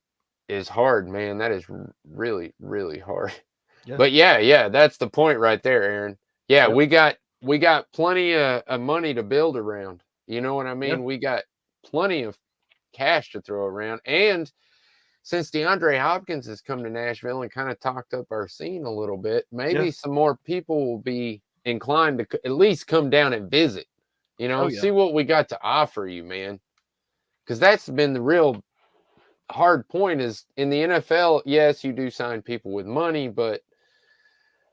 is hard, man. That is really, really hard. Yeah. But yeah, that's the point right there, Aaron. Yeah, Yep. we got plenty of money to build around. You know what I mean? Yeah. We got plenty of cash to throw around. And since DeAndre Hopkins has come to Nashville and kind of talked up our scene a little bit, maybe some more people will be inclined to at least come down and visit, see what we got to offer you, man. Because that's been the real hard point is in the NFL, yes, you do sign people with money, but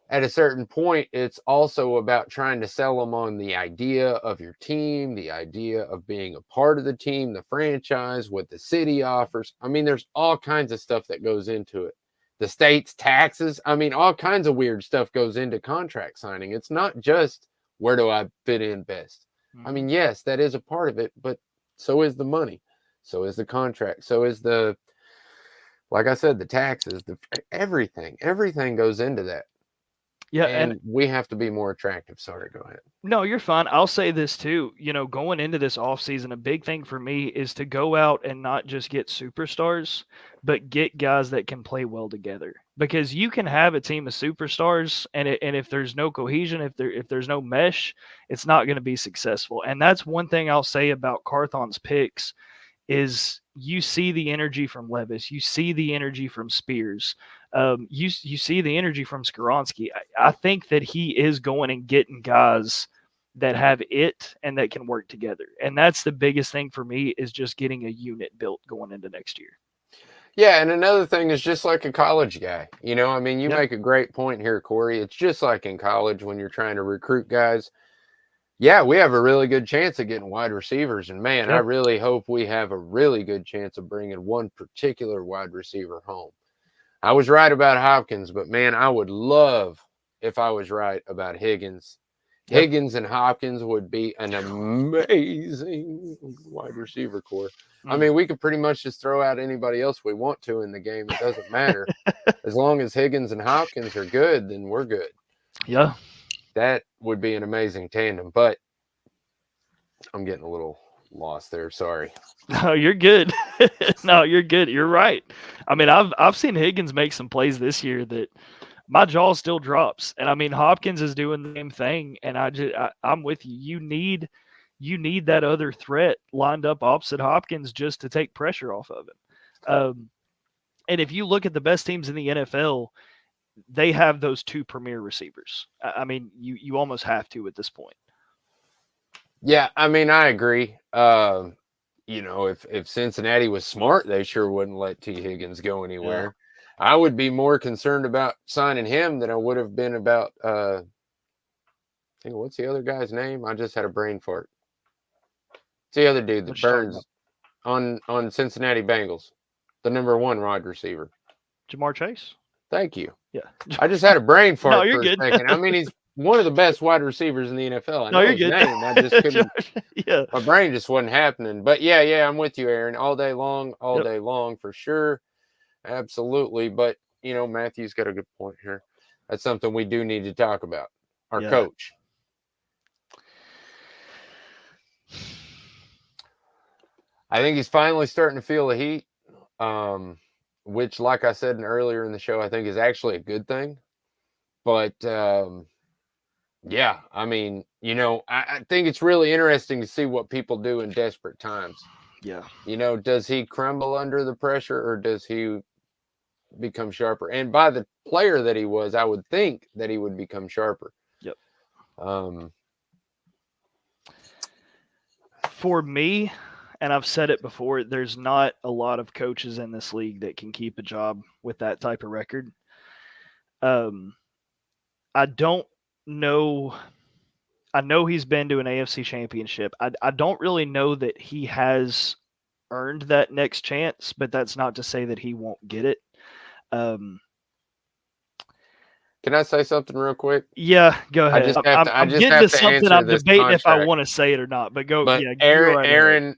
at a certain point, it's also about trying to sell them on the idea of your team, the idea of being a part of the team, the franchise, what the city offers. I mean, there's all kinds of stuff that goes into it. The state's taxes. I mean, all kinds of weird stuff goes into contract signing. It's not just where do I fit in best. I mean, yes, that is a part of it, but so is the money. So is the contract. So is like I said, the taxes, everything goes into that. Yeah, and we have to be more attractive. Sorry, go ahead. No, you're fine. I'll say this too. Going into this offseason, a big thing for me is to go out and not just get superstars, but get guys that can play well together. Because you can have a team of superstars, and if there's no cohesion, if there's no mesh, it's not going to be successful. And that's one thing I'll say about Carthon's picks is you see the energy from Levis, you see the energy from Spears, you see the energy from Skoronski. I think that he is going and getting guys that have it and that can work together, and that's the biggest thing for me is just getting a unit built going into next year. Yeah, and another thing is just like a college guy. I mean, you make a great point here, Corey. It's just like in college when you're trying to recruit guys. Yeah, we have a really good chance of getting wide receivers. And, man, I really hope we have a really good chance of bringing one particular wide receiver home. I was right about Hopkins, but, man, I would love if I was right about Higgins. Higgins and Hopkins would be an amazing wide receiver core. I mean, we could pretty much just throw out anybody else we want to in the game. It doesn't matter. As long as Higgins and Hopkins are good, then we're good. Yeah. That would be an amazing tandem, but I'm getting a little lost there. Sorry. No, you're good. No, you're good. You're right. I mean, I've seen Higgins make some plays this year that my jaw still drops. And I mean, Hopkins is doing the same thing. And I'm with you. You need that other threat lined up opposite Hopkins just to take pressure off of him. And if you look at the best teams in the NFL, they have those two premier receivers. I mean, you almost have to at this point. Yeah, I mean, I agree. You know, if Cincinnati was smart, they sure wouldn't let T. Higgins go anywhere. I would be more concerned about signing him than I would have been about what's the other guy's name? I just had a brain fart. It's the other dude that burns on Cincinnati Bengals, the number 1 wide receiver. Jamar Chase? Thank you. Yeah. I just had a brain fart No, you're for good. a second. I mean, he's one of the best wide receivers in the NFL. I No, know you're his good. name. I just couldn't. Yeah. My brain just wasn't happening. But yeah, I'm with you, Aaron. All day long for sure. Absolutely. But, you know, Matthew's got a good point here. That's something we do need to talk about. Our coach. I think he's finally starting to feel the heat, which, like I said earlier in the show, I think is actually a good thing. But, yeah, I mean, you know, I think it's really interesting to see what people do in desperate times. Yeah. You know, does he crumble under the pressure or does he become sharper? And by the player that he was, I would think that he would become sharper. Yep. For me, and I've said it before, there's not a lot of coaches in this league that can keep a job with that type of record. I don't know. I know he's been to an AFC championship. I don't really know that he has earned that next chance, but that's not to say that he won't get it. Can I say something real quick? Yeah, go ahead. I'm getting to something. I'm debating if I want to say it or not. But go. But yeah, Aaron,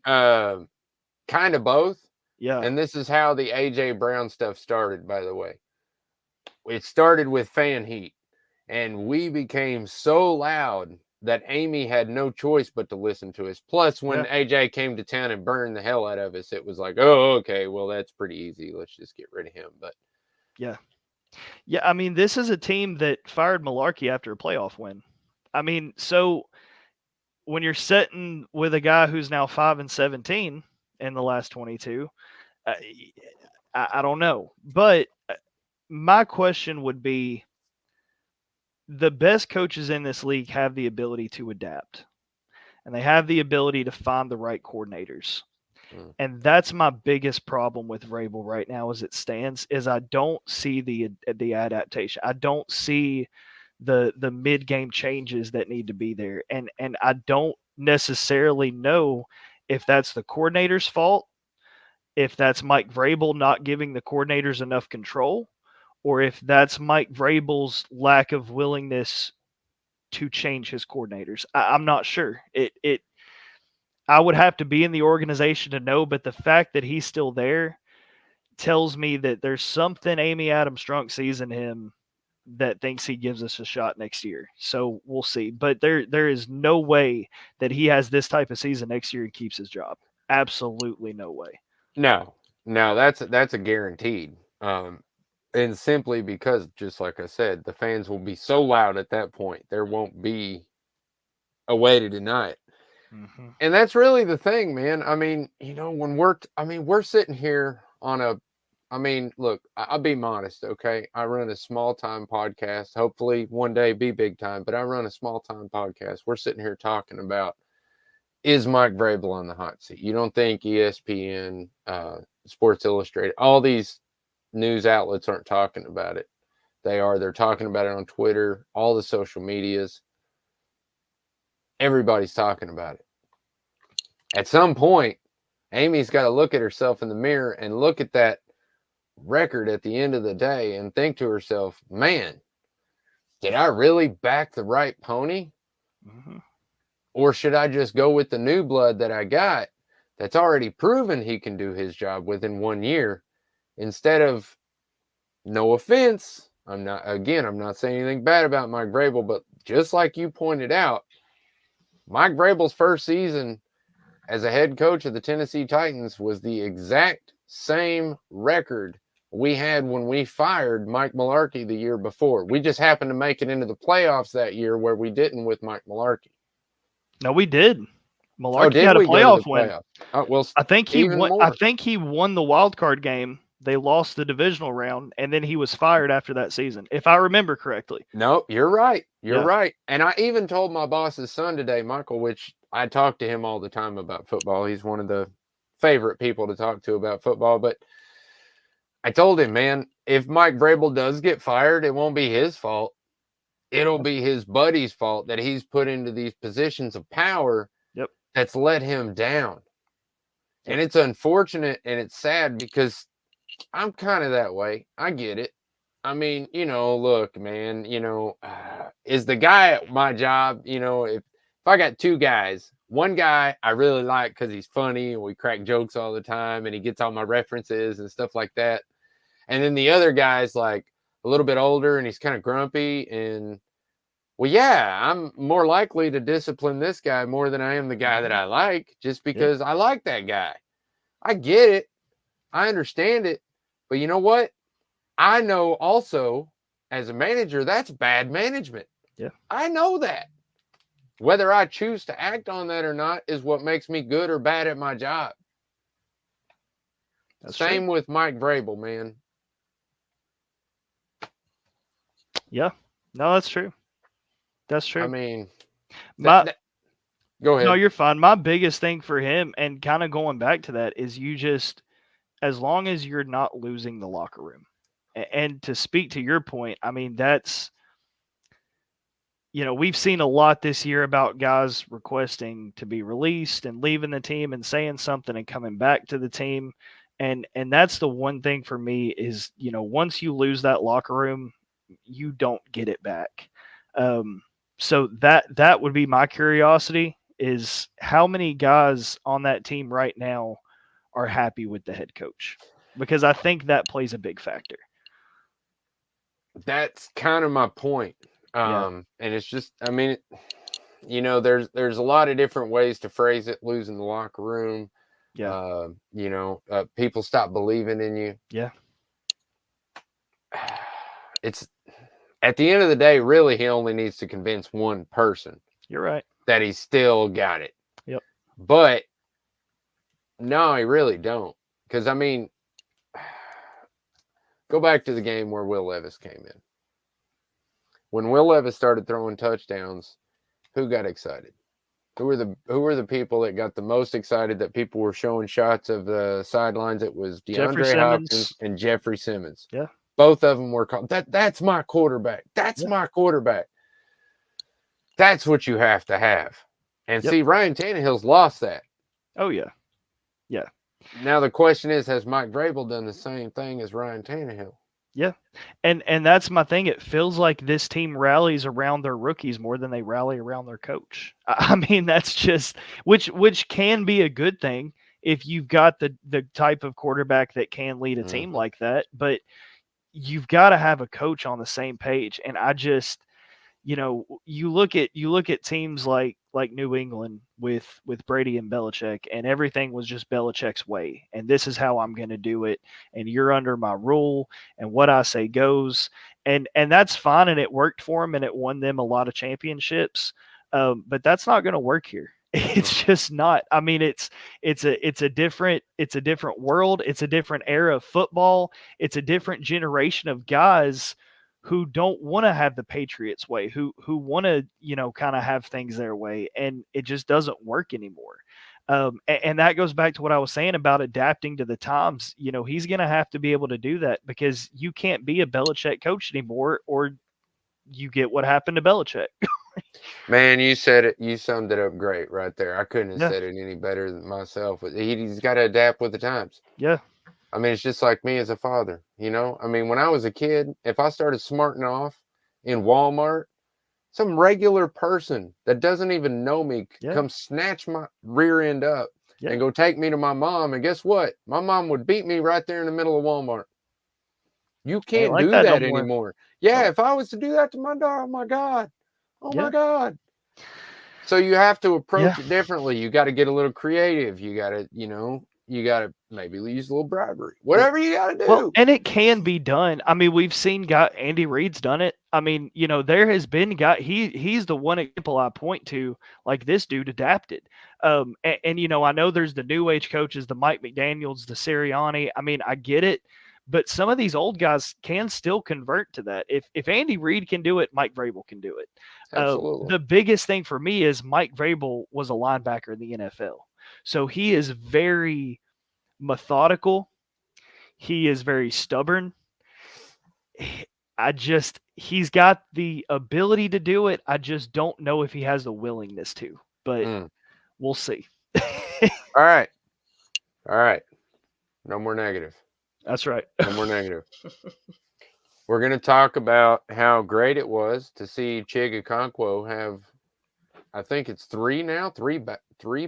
kind of both. Yeah. And this is how the AJ Brown stuff started, by the way. It started with fan heat, and we became so loud that Amy had no choice but to listen to us. Plus, when AJ came to town and burned the hell out of us, it was like, oh, okay, well, that's pretty easy. Let's just get rid of him. But yeah. I mean, this is a team that fired Malarkey after a playoff win. I mean, so when you're sitting with a guy who's now 5-17 in the last 22, I don't know. But my question would be, the best coaches in this league have the ability to adapt, and they have the ability to find the right coordinators. And that's my biggest problem with Vrabel right now as it stands, is I don't see the adaptation. I don't see the mid-game changes that need to be there. And I don't necessarily know if that's the coordinator's fault, if that's Mike Vrabel not giving the coordinators enough control, or if that's Mike Vrabel's lack of willingness to change his coordinators. I'm not sure. I would have to be in the organization to know, but the fact that he's still there tells me that there's something Amy Adams Strunk sees in him that thinks he gives us a shot next year. So we'll see. But there is no way that he has this type of season next year and keeps his job. Absolutely no way. No, that's a guaranteed. And simply because, just like I said, the fans will be so loud at that point, there won't be a way to deny it. Mm-hmm. And that's really the thing, man. I mean, you know, when we're sitting here on look, I'll be modest, okay? I run a small-time podcast. Hopefully one day be big-time, but I run a small-time podcast. We're sitting here talking about, is Mike Vrabel on the hot seat? You don't think ESPN, Sports Illustrated, all these news outlets aren't talking about it? They are. They're talking about it on Twitter, all the social medias. Everybody's talking about it. At some point, Amy's got to look at herself in the mirror and look at that record at the end of the day and think to herself, man, did I really back the right pony? Mm-hmm. Or should I just go with the new blood that I got that's already proven he can do his job within 1 year, instead of, no offense, I'm not saying anything bad about Mike Vrabel, but just like you pointed out, Mike Vrabel's first season as a head coach of the Tennessee Titans was the exact same record we had when we fired Mike Mularkey the year before. We just happened to make it into the playoffs that year, where we didn't with Mike Mularkey. No, we did. Mularkey had a playoff win. Oh, well, I think he won the wild card game They lost the divisional round, and then he was fired after that season, if I remember correctly. No, you're right. You're Yeah. right. And I even told my boss's son today, Michael, which I talk to him all the time about football. He's one of the favorite people to talk to about football. But I told him, man, if Mike Vrabel does get fired, it won't be his fault. It'll be his buddy's fault that he's put into these positions of power Yep. that's let him down. And it's unfortunate and it's sad because I'm kind of that way. I get it. I mean, look, man, is the guy at my job, if I got two guys, one guy I really like because he's funny and we crack jokes all the time and he gets all my references and stuff like that. And then the other guy's like a little bit older and he's kind of grumpy. And well, yeah, I'm more likely to discipline this guy more than I am the guy that I like just because I like that guy. I get it. I understand it. But you know what? I know also as a manager, that's bad management. Yeah. I know that. Whether I choose to act on that or not is what makes me good or bad at my job. That's Same true. with Mike Vrabel, man. Yeah. No, that's true. That's true. I mean, go ahead. No, you're fine. My biggest thing for him, and kind of going back to that, is you just, as long as you're not losing the locker room. And to speak to your point, I mean, that's, we've seen a lot this year about guys requesting to be released and leaving the team and saying something and coming back to the team. And that's the one thing for me is, once you lose that locker room, you don't get it back. So that would be my curiosity, is how many guys on that team right now are happy with the head coach? Because I think that plays a big factor. That's kind of my point. And it's just, I mean, there's a lot of different ways to phrase it, losing the locker room. Yeah. People stop believing in you. Yeah. It's at the end of the day, really, he only needs to convince one person. You're right. That he still got it. Yep. But no, he really don't. Because, I mean, go back to the game where Will Levis came in. When Will Levis started throwing touchdowns, who got excited? Who were the people that got the most excited that people were showing shots of the sidelines? It was DeAndre Hopkins and Jeffrey Simmons. Yeah. Both of them were called, that's my quarterback. That's my quarterback. That's what you have to have. And see, Ryan Tannehill's lost that. Oh, yeah. Yeah. Now the question is, has Mike Vrabel done the same thing as Ryan Tannehill? Yeah. And that's my thing. It feels like this team rallies around their rookies more than they rally around their coach. I mean, that's just which can be a good thing if you've got the type of quarterback that can lead a team like that, but you've got to have a coach on the same page. And I just, you look at teams like New England with Brady and Belichick, and everything was just Belichick's way. And this is how I'm going to do it. And you're under my rule, and what I say goes. And that's fine. And it worked for them, and it won them a lot of championships. But that's not going to work here. It's just not. I mean, it's a different world. It's a different era of football. It's a different generation of guys who don't want to have the Patriots way, who want to, kind of have things their way. And it just doesn't work anymore. And that goes back to what I was saying about adapting to the times. He's going to have to be able to do that, because you can't be a Belichick coach anymore, or you get what happened to Belichick. Man, you said it. You summed it up great right there. I couldn't have said it any better than myself. He's got to adapt with the times. Yeah. I mean, it's just like me as a father, I mean, when I was a kid, if I started smarting off in Walmart, some regular person that doesn't even know me could come snatch my rear end up and go take me to my mom. And guess what? My mom would beat me right there in the middle of Walmart. You can't do that anymore. Yeah, if I was to do that to my daughter, oh my God. Oh my God. So you have to approach it differently. You got to get a little creative. You got to, you got to maybe use a little bribery, whatever you got to do. Well, and it can be done. I mean, we've seen Andy Reid's done it. I mean, there has been he's the one example I point to, like, this dude adapted. And I know there's the new age coaches, the Mike McDaniels, the Sirianni. I mean, I get it. But some of these old guys can still convert to that. If Andy Reid can do it, Mike Vrabel can do it. Absolutely. The biggest thing for me is Mike Vrabel was a linebacker in the NFL. So he is very methodical. He is very stubborn. He's got the ability to do it. I just don't know if he has the willingness to, but we'll see. All right. No more negative. That's right. No more negative. We're going to talk about how great it was to see Chig Okonkwo have, I think it's three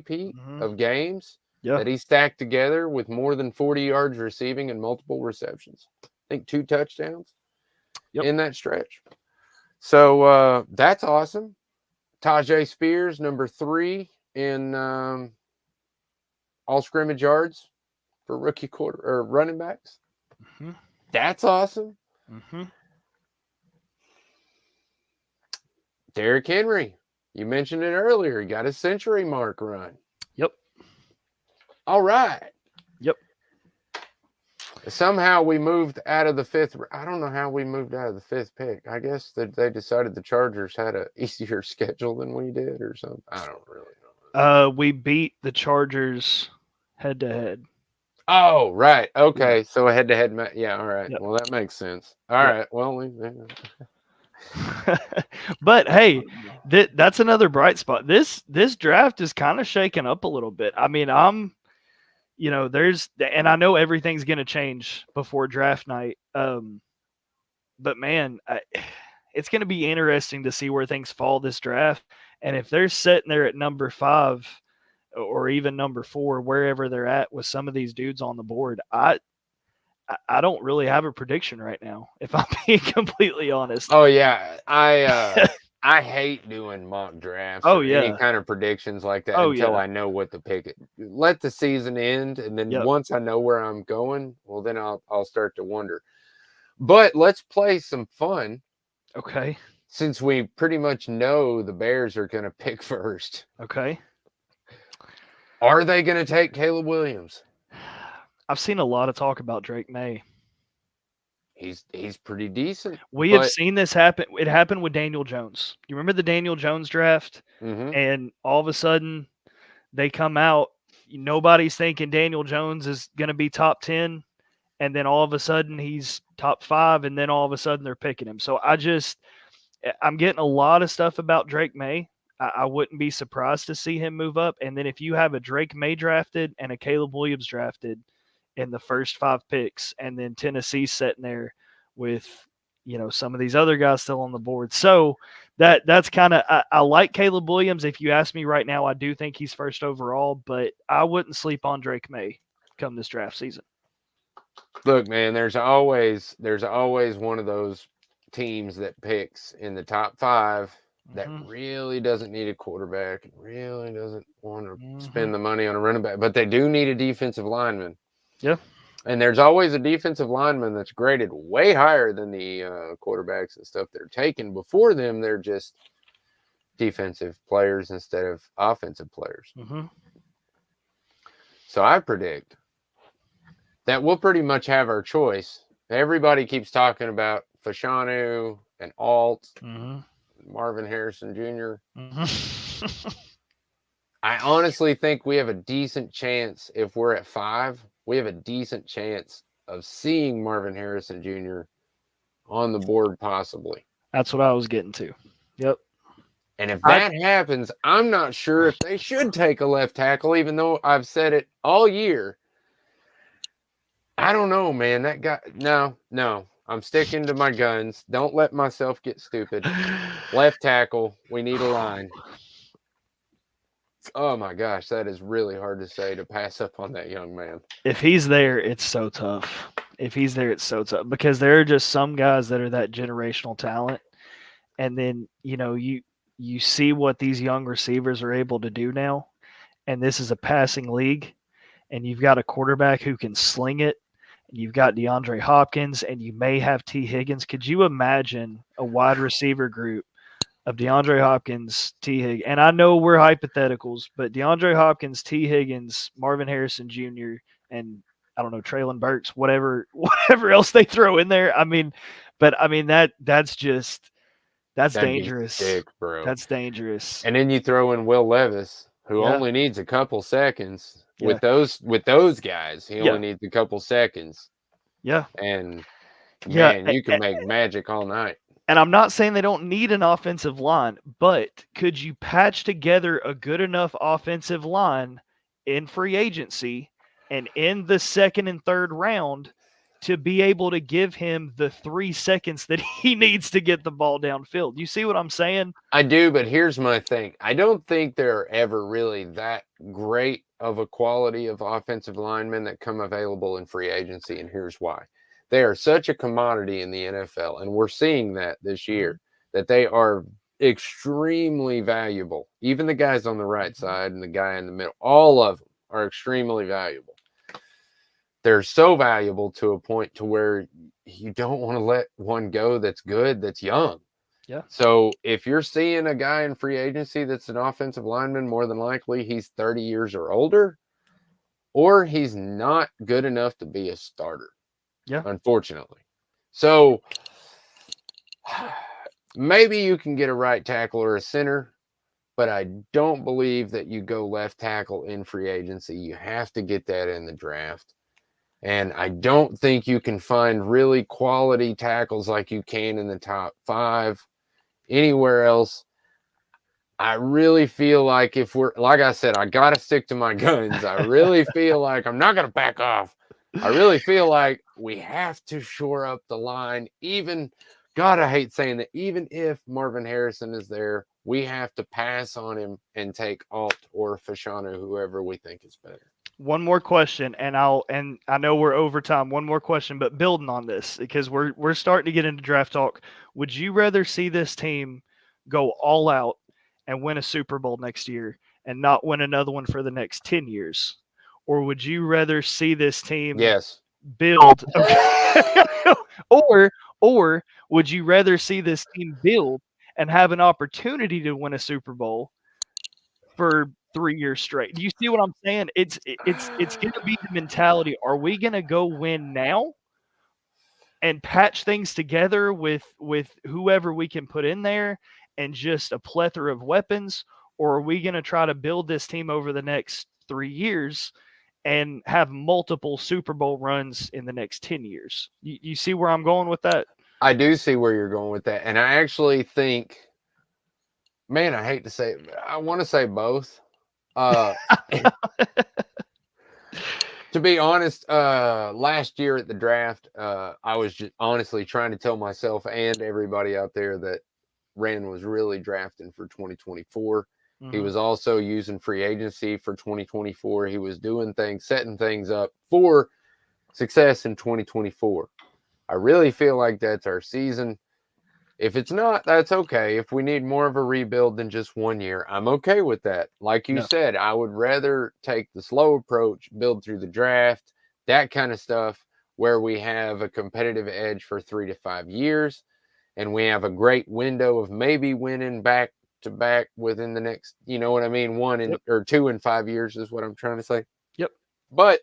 peat of games that he stacked together with more than 40 yards receiving and multiple receptions. I think 2 touchdowns in that stretch. So that's awesome. Tajay Spears, number 3 in all scrimmage yards for rookie running backs. That's awesome. Derrick Henry, you mentioned it earlier. He got a century mark run. Yep. All right. Yep. Somehow we moved out of the 5th. I don't know how we moved out of the 5th pick. I guess that they decided the Chargers had an easier schedule than we did or something. I don't really know. We beat the Chargers head-to-head. Oh, right. Okay. Yeah. So a head-to-head match. Yeah. All right. Yep. Well, that makes sense. All right. Well, but hey, that's another bright spot. This draft is kind of shaking up a little bit. I mean, and I know everything's going to change before draft night. But man, it's going to be interesting to see where things fall this draft. And if they're sitting there at number 5 or even number 4, wherever they're at with some of these dudes on the board, I don't really have a prediction right now, if I'm being completely honest. Oh yeah, I hate doing mock drafts. Any kind of predictions like that until I know what to pick. Let the season end, and then once I know where I'm going, well, then I'll start to wonder. But let's play some fun. Okay. Since we pretty much know the Bears are going to pick first. Okay. Are they going to take Caleb Williams? I've seen a lot of talk about Drake May. He's pretty decent. We have seen this happen. It happened with Daniel Jones. You remember the Daniel Jones draft? And all of a sudden they come out. Nobody's thinking Daniel Jones is going to be top 10. And then all of a sudden he's top 5. And then all of a sudden they're picking him. So I'm getting a lot of stuff about Drake May. I wouldn't be surprised to see him move up. And then if you have a Drake May drafted and a Caleb Williams drafted in the first 5 picks, and then Tennessee sitting there with, some of these other guys still on the board. So that's kind of, I like Caleb Williams. If you ask me right now, I do think he's first overall, but I wouldn't sleep on Drake May come this draft season. Look, man, there's always one of those teams that picks in the top 5 that really doesn't need a quarterback and really doesn't want to spend the money on a running back, but they do need a defensive lineman. Yeah. And there's always a defensive lineman that's graded way higher than the quarterbacks and stuff they're taking. Before them, they're just defensive players instead of offensive players. So I predict that we'll pretty much have our choice. Everybody keeps talking about Fashanu and Alt, Marvin Harrison Jr. I honestly think we have a decent chance if we're at 5. We have a decent chance of seeing Marvin Harrison Jr. on the board, possibly. That's what I was getting to. Yep. And if that happens, I'm not sure if they should take a left tackle, even though I've said it all year. I don't know, man. That guy, no. I'm sticking to my guns. Don't let myself get stupid. Left tackle. We need a line. Oh my gosh, that is really hard to say, to pass up on that young man. If he's there, it's so tough. Because there are just some guys that are that generational talent. And then, you see what these young receivers are able to do now. And this is a passing league. And you've got a quarterback who can sling it. And you've got DeAndre Hopkins, and you may have T. Higgins. Could you imagine a wide receiver group of DeAndre Hopkins, T. Higgins? And I know we're hypotheticals, but DeAndre Hopkins, T. Higgins, Marvin Harrison Jr., and I don't know, Traylon Burks, whatever else they throw in there. I mean, that's That'd be dangerous. sick, bro. That's dangerous. And then you throw in Will Levis, who Yeah. only needs a couple seconds. Yeah. With those guys, he Yeah. only needs a couple seconds. Yeah. And Yeah. man, you can make magic all night. And I'm not saying they don't need an offensive line, but could you patch together a good enough offensive line in free agency and in the second and third round to be able to give him the 3 seconds that he needs to get the ball downfield? You see what I'm saying? I do, but here's my thing. I don't think there are ever really that great of a quality of offensive linemen that come available in free agency, and here's why. They are such a commodity in the NFL, and we're seeing that this year, that they are extremely valuable. Even the guys on the right side and the guy in the middle, all of them are extremely valuable. They're so valuable to a point to where you don't want to let one go that's good, that's young. Yeah. So if you're seeing a guy in free agency that's an offensive lineman, more than likely he's 30 years or older, or he's not good enough to be a starter. Yeah. Unfortunately. So maybe you can get a right tackle or a center, but I don't believe that you go left tackle in free agency. You have to get that in the draft. And I don't think you can find really quality tackles like you can in the top 5 anywhere else. I really feel like if we're, like I said, I got to stick to my guns. I really feel like I'm not going to back off. I really feel like we have to shore up the line. Even, God, I hate saying that, even if Marvin Harrison is there, we have to pass on him and take Alt or Fashanu, whoever we think is better. One more question, and I know we're over time. One more question, but building on this, because we're starting to get into draft talk. Would you rather see this team go all out and win a Super Bowl next year and not win another one for the next 10 years? Or would you rather see this team build or would you rather see this team build and have an opportunity to win a Super Bowl for 3 years straight? Do you see what I'm saying? It's going to be the mentality. Are we going to go win now and patch things together with whoever we can put in there and just a plethora of weapons? Or are we going to try to build this team over the next 3 years and have multiple Super Bowl runs in the next 10 years? You see where I'm going with that? I do see where you're going with that. And I actually think, man, I hate to say it, but I want to say both. To be honest, last year at the draft, I was just honestly trying to tell myself and everybody out there that Ren was really drafting for 2024. He was also using free agency for 2024. He was doing things, setting things up for success in 2024. I really feel like that's our season. If it's not, that's okay. If we need more of a rebuild than just 1 year, I'm okay with that. Like you said, I would rather take the slow approach, build through the draft, that kind of stuff, where we have a competitive edge for 3 to 5 years, and we have a great window of maybe winning back to back within the next, you know what I mean, 1 or 2 in 5 years is what I'm trying to say. Yep. But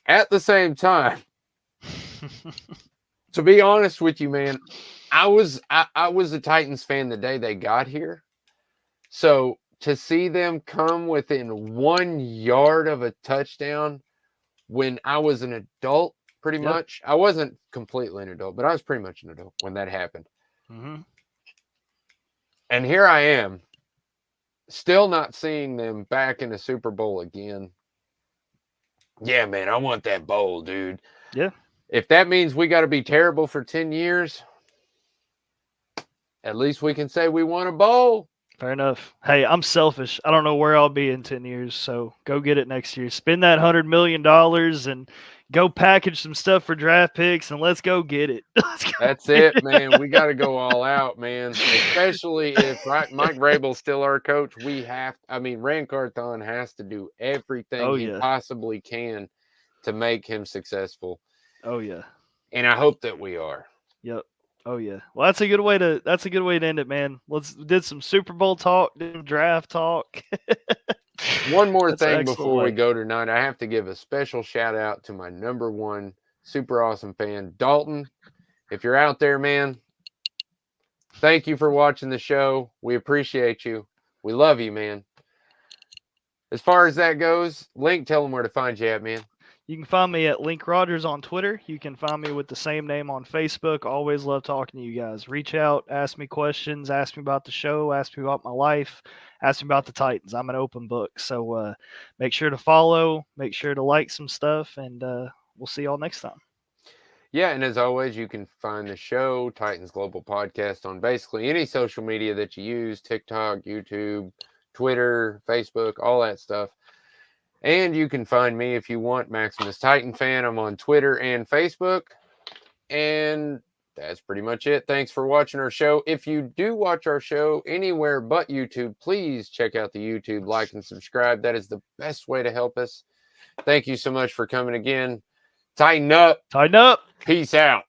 at the same time, to be honest with you, man, I was a Titans fan the day they got here. So to see them come within 1 yard of a touchdown when I was an adult, pretty much. I wasn't completely an adult, but I was pretty much an adult when that happened. And here I am, still not seeing them back in the Super Bowl again. Yeah, man, I want that bowl, dude. Yeah. If that means we got to be terrible for 10 years, at least we can say we won a bowl. Fair enough. Hey, I'm selfish. I don't know where I'll be in 10 years, so go get it next year. Spend that $100 million and go package some stuff for draft picks, and let's go get it. That's it, man. We got to go all out, man. Especially if Mike Vrabel's still our coach. Ran Carthon has to do everything he possibly can to make him successful. Oh yeah. And I hope that we are. Yep. Oh yeah. Well, that's a good way to end it, man. Did some Super Bowl talk, did some draft talk. One more That's thing excellent before we way. go tonight. I have to give a special shout out to my number one super awesome fan, Dalton. If you're out there, man, thank you for watching the show. We appreciate you. We love you, man. As far as that goes, Link, tell them where to find you at, man. You can find me at Link Rogers on Twitter. You can find me with the same name on Facebook. Always love talking to you guys. Reach out, ask me questions, ask me about the show, ask me about my life, ask me about the Titans. I'm an open book. So make sure to follow, make sure to like some stuff, and we'll see y'all next time. Yeah, and as always, you can find the show, Titans Global Podcast, on basically any social media that you use, TikTok, YouTube, Twitter, Facebook, all that stuff. And you can find me if you want, Maximus Titan Fan. I'm on Twitter and Facebook. And that's pretty much it. Thanks for watching our show. If you do watch our show anywhere but YouTube, please check out the YouTube, like and subscribe. That is the best way to help us. Thank you so much for coming again. Tighten up. Tighten up. Peace out.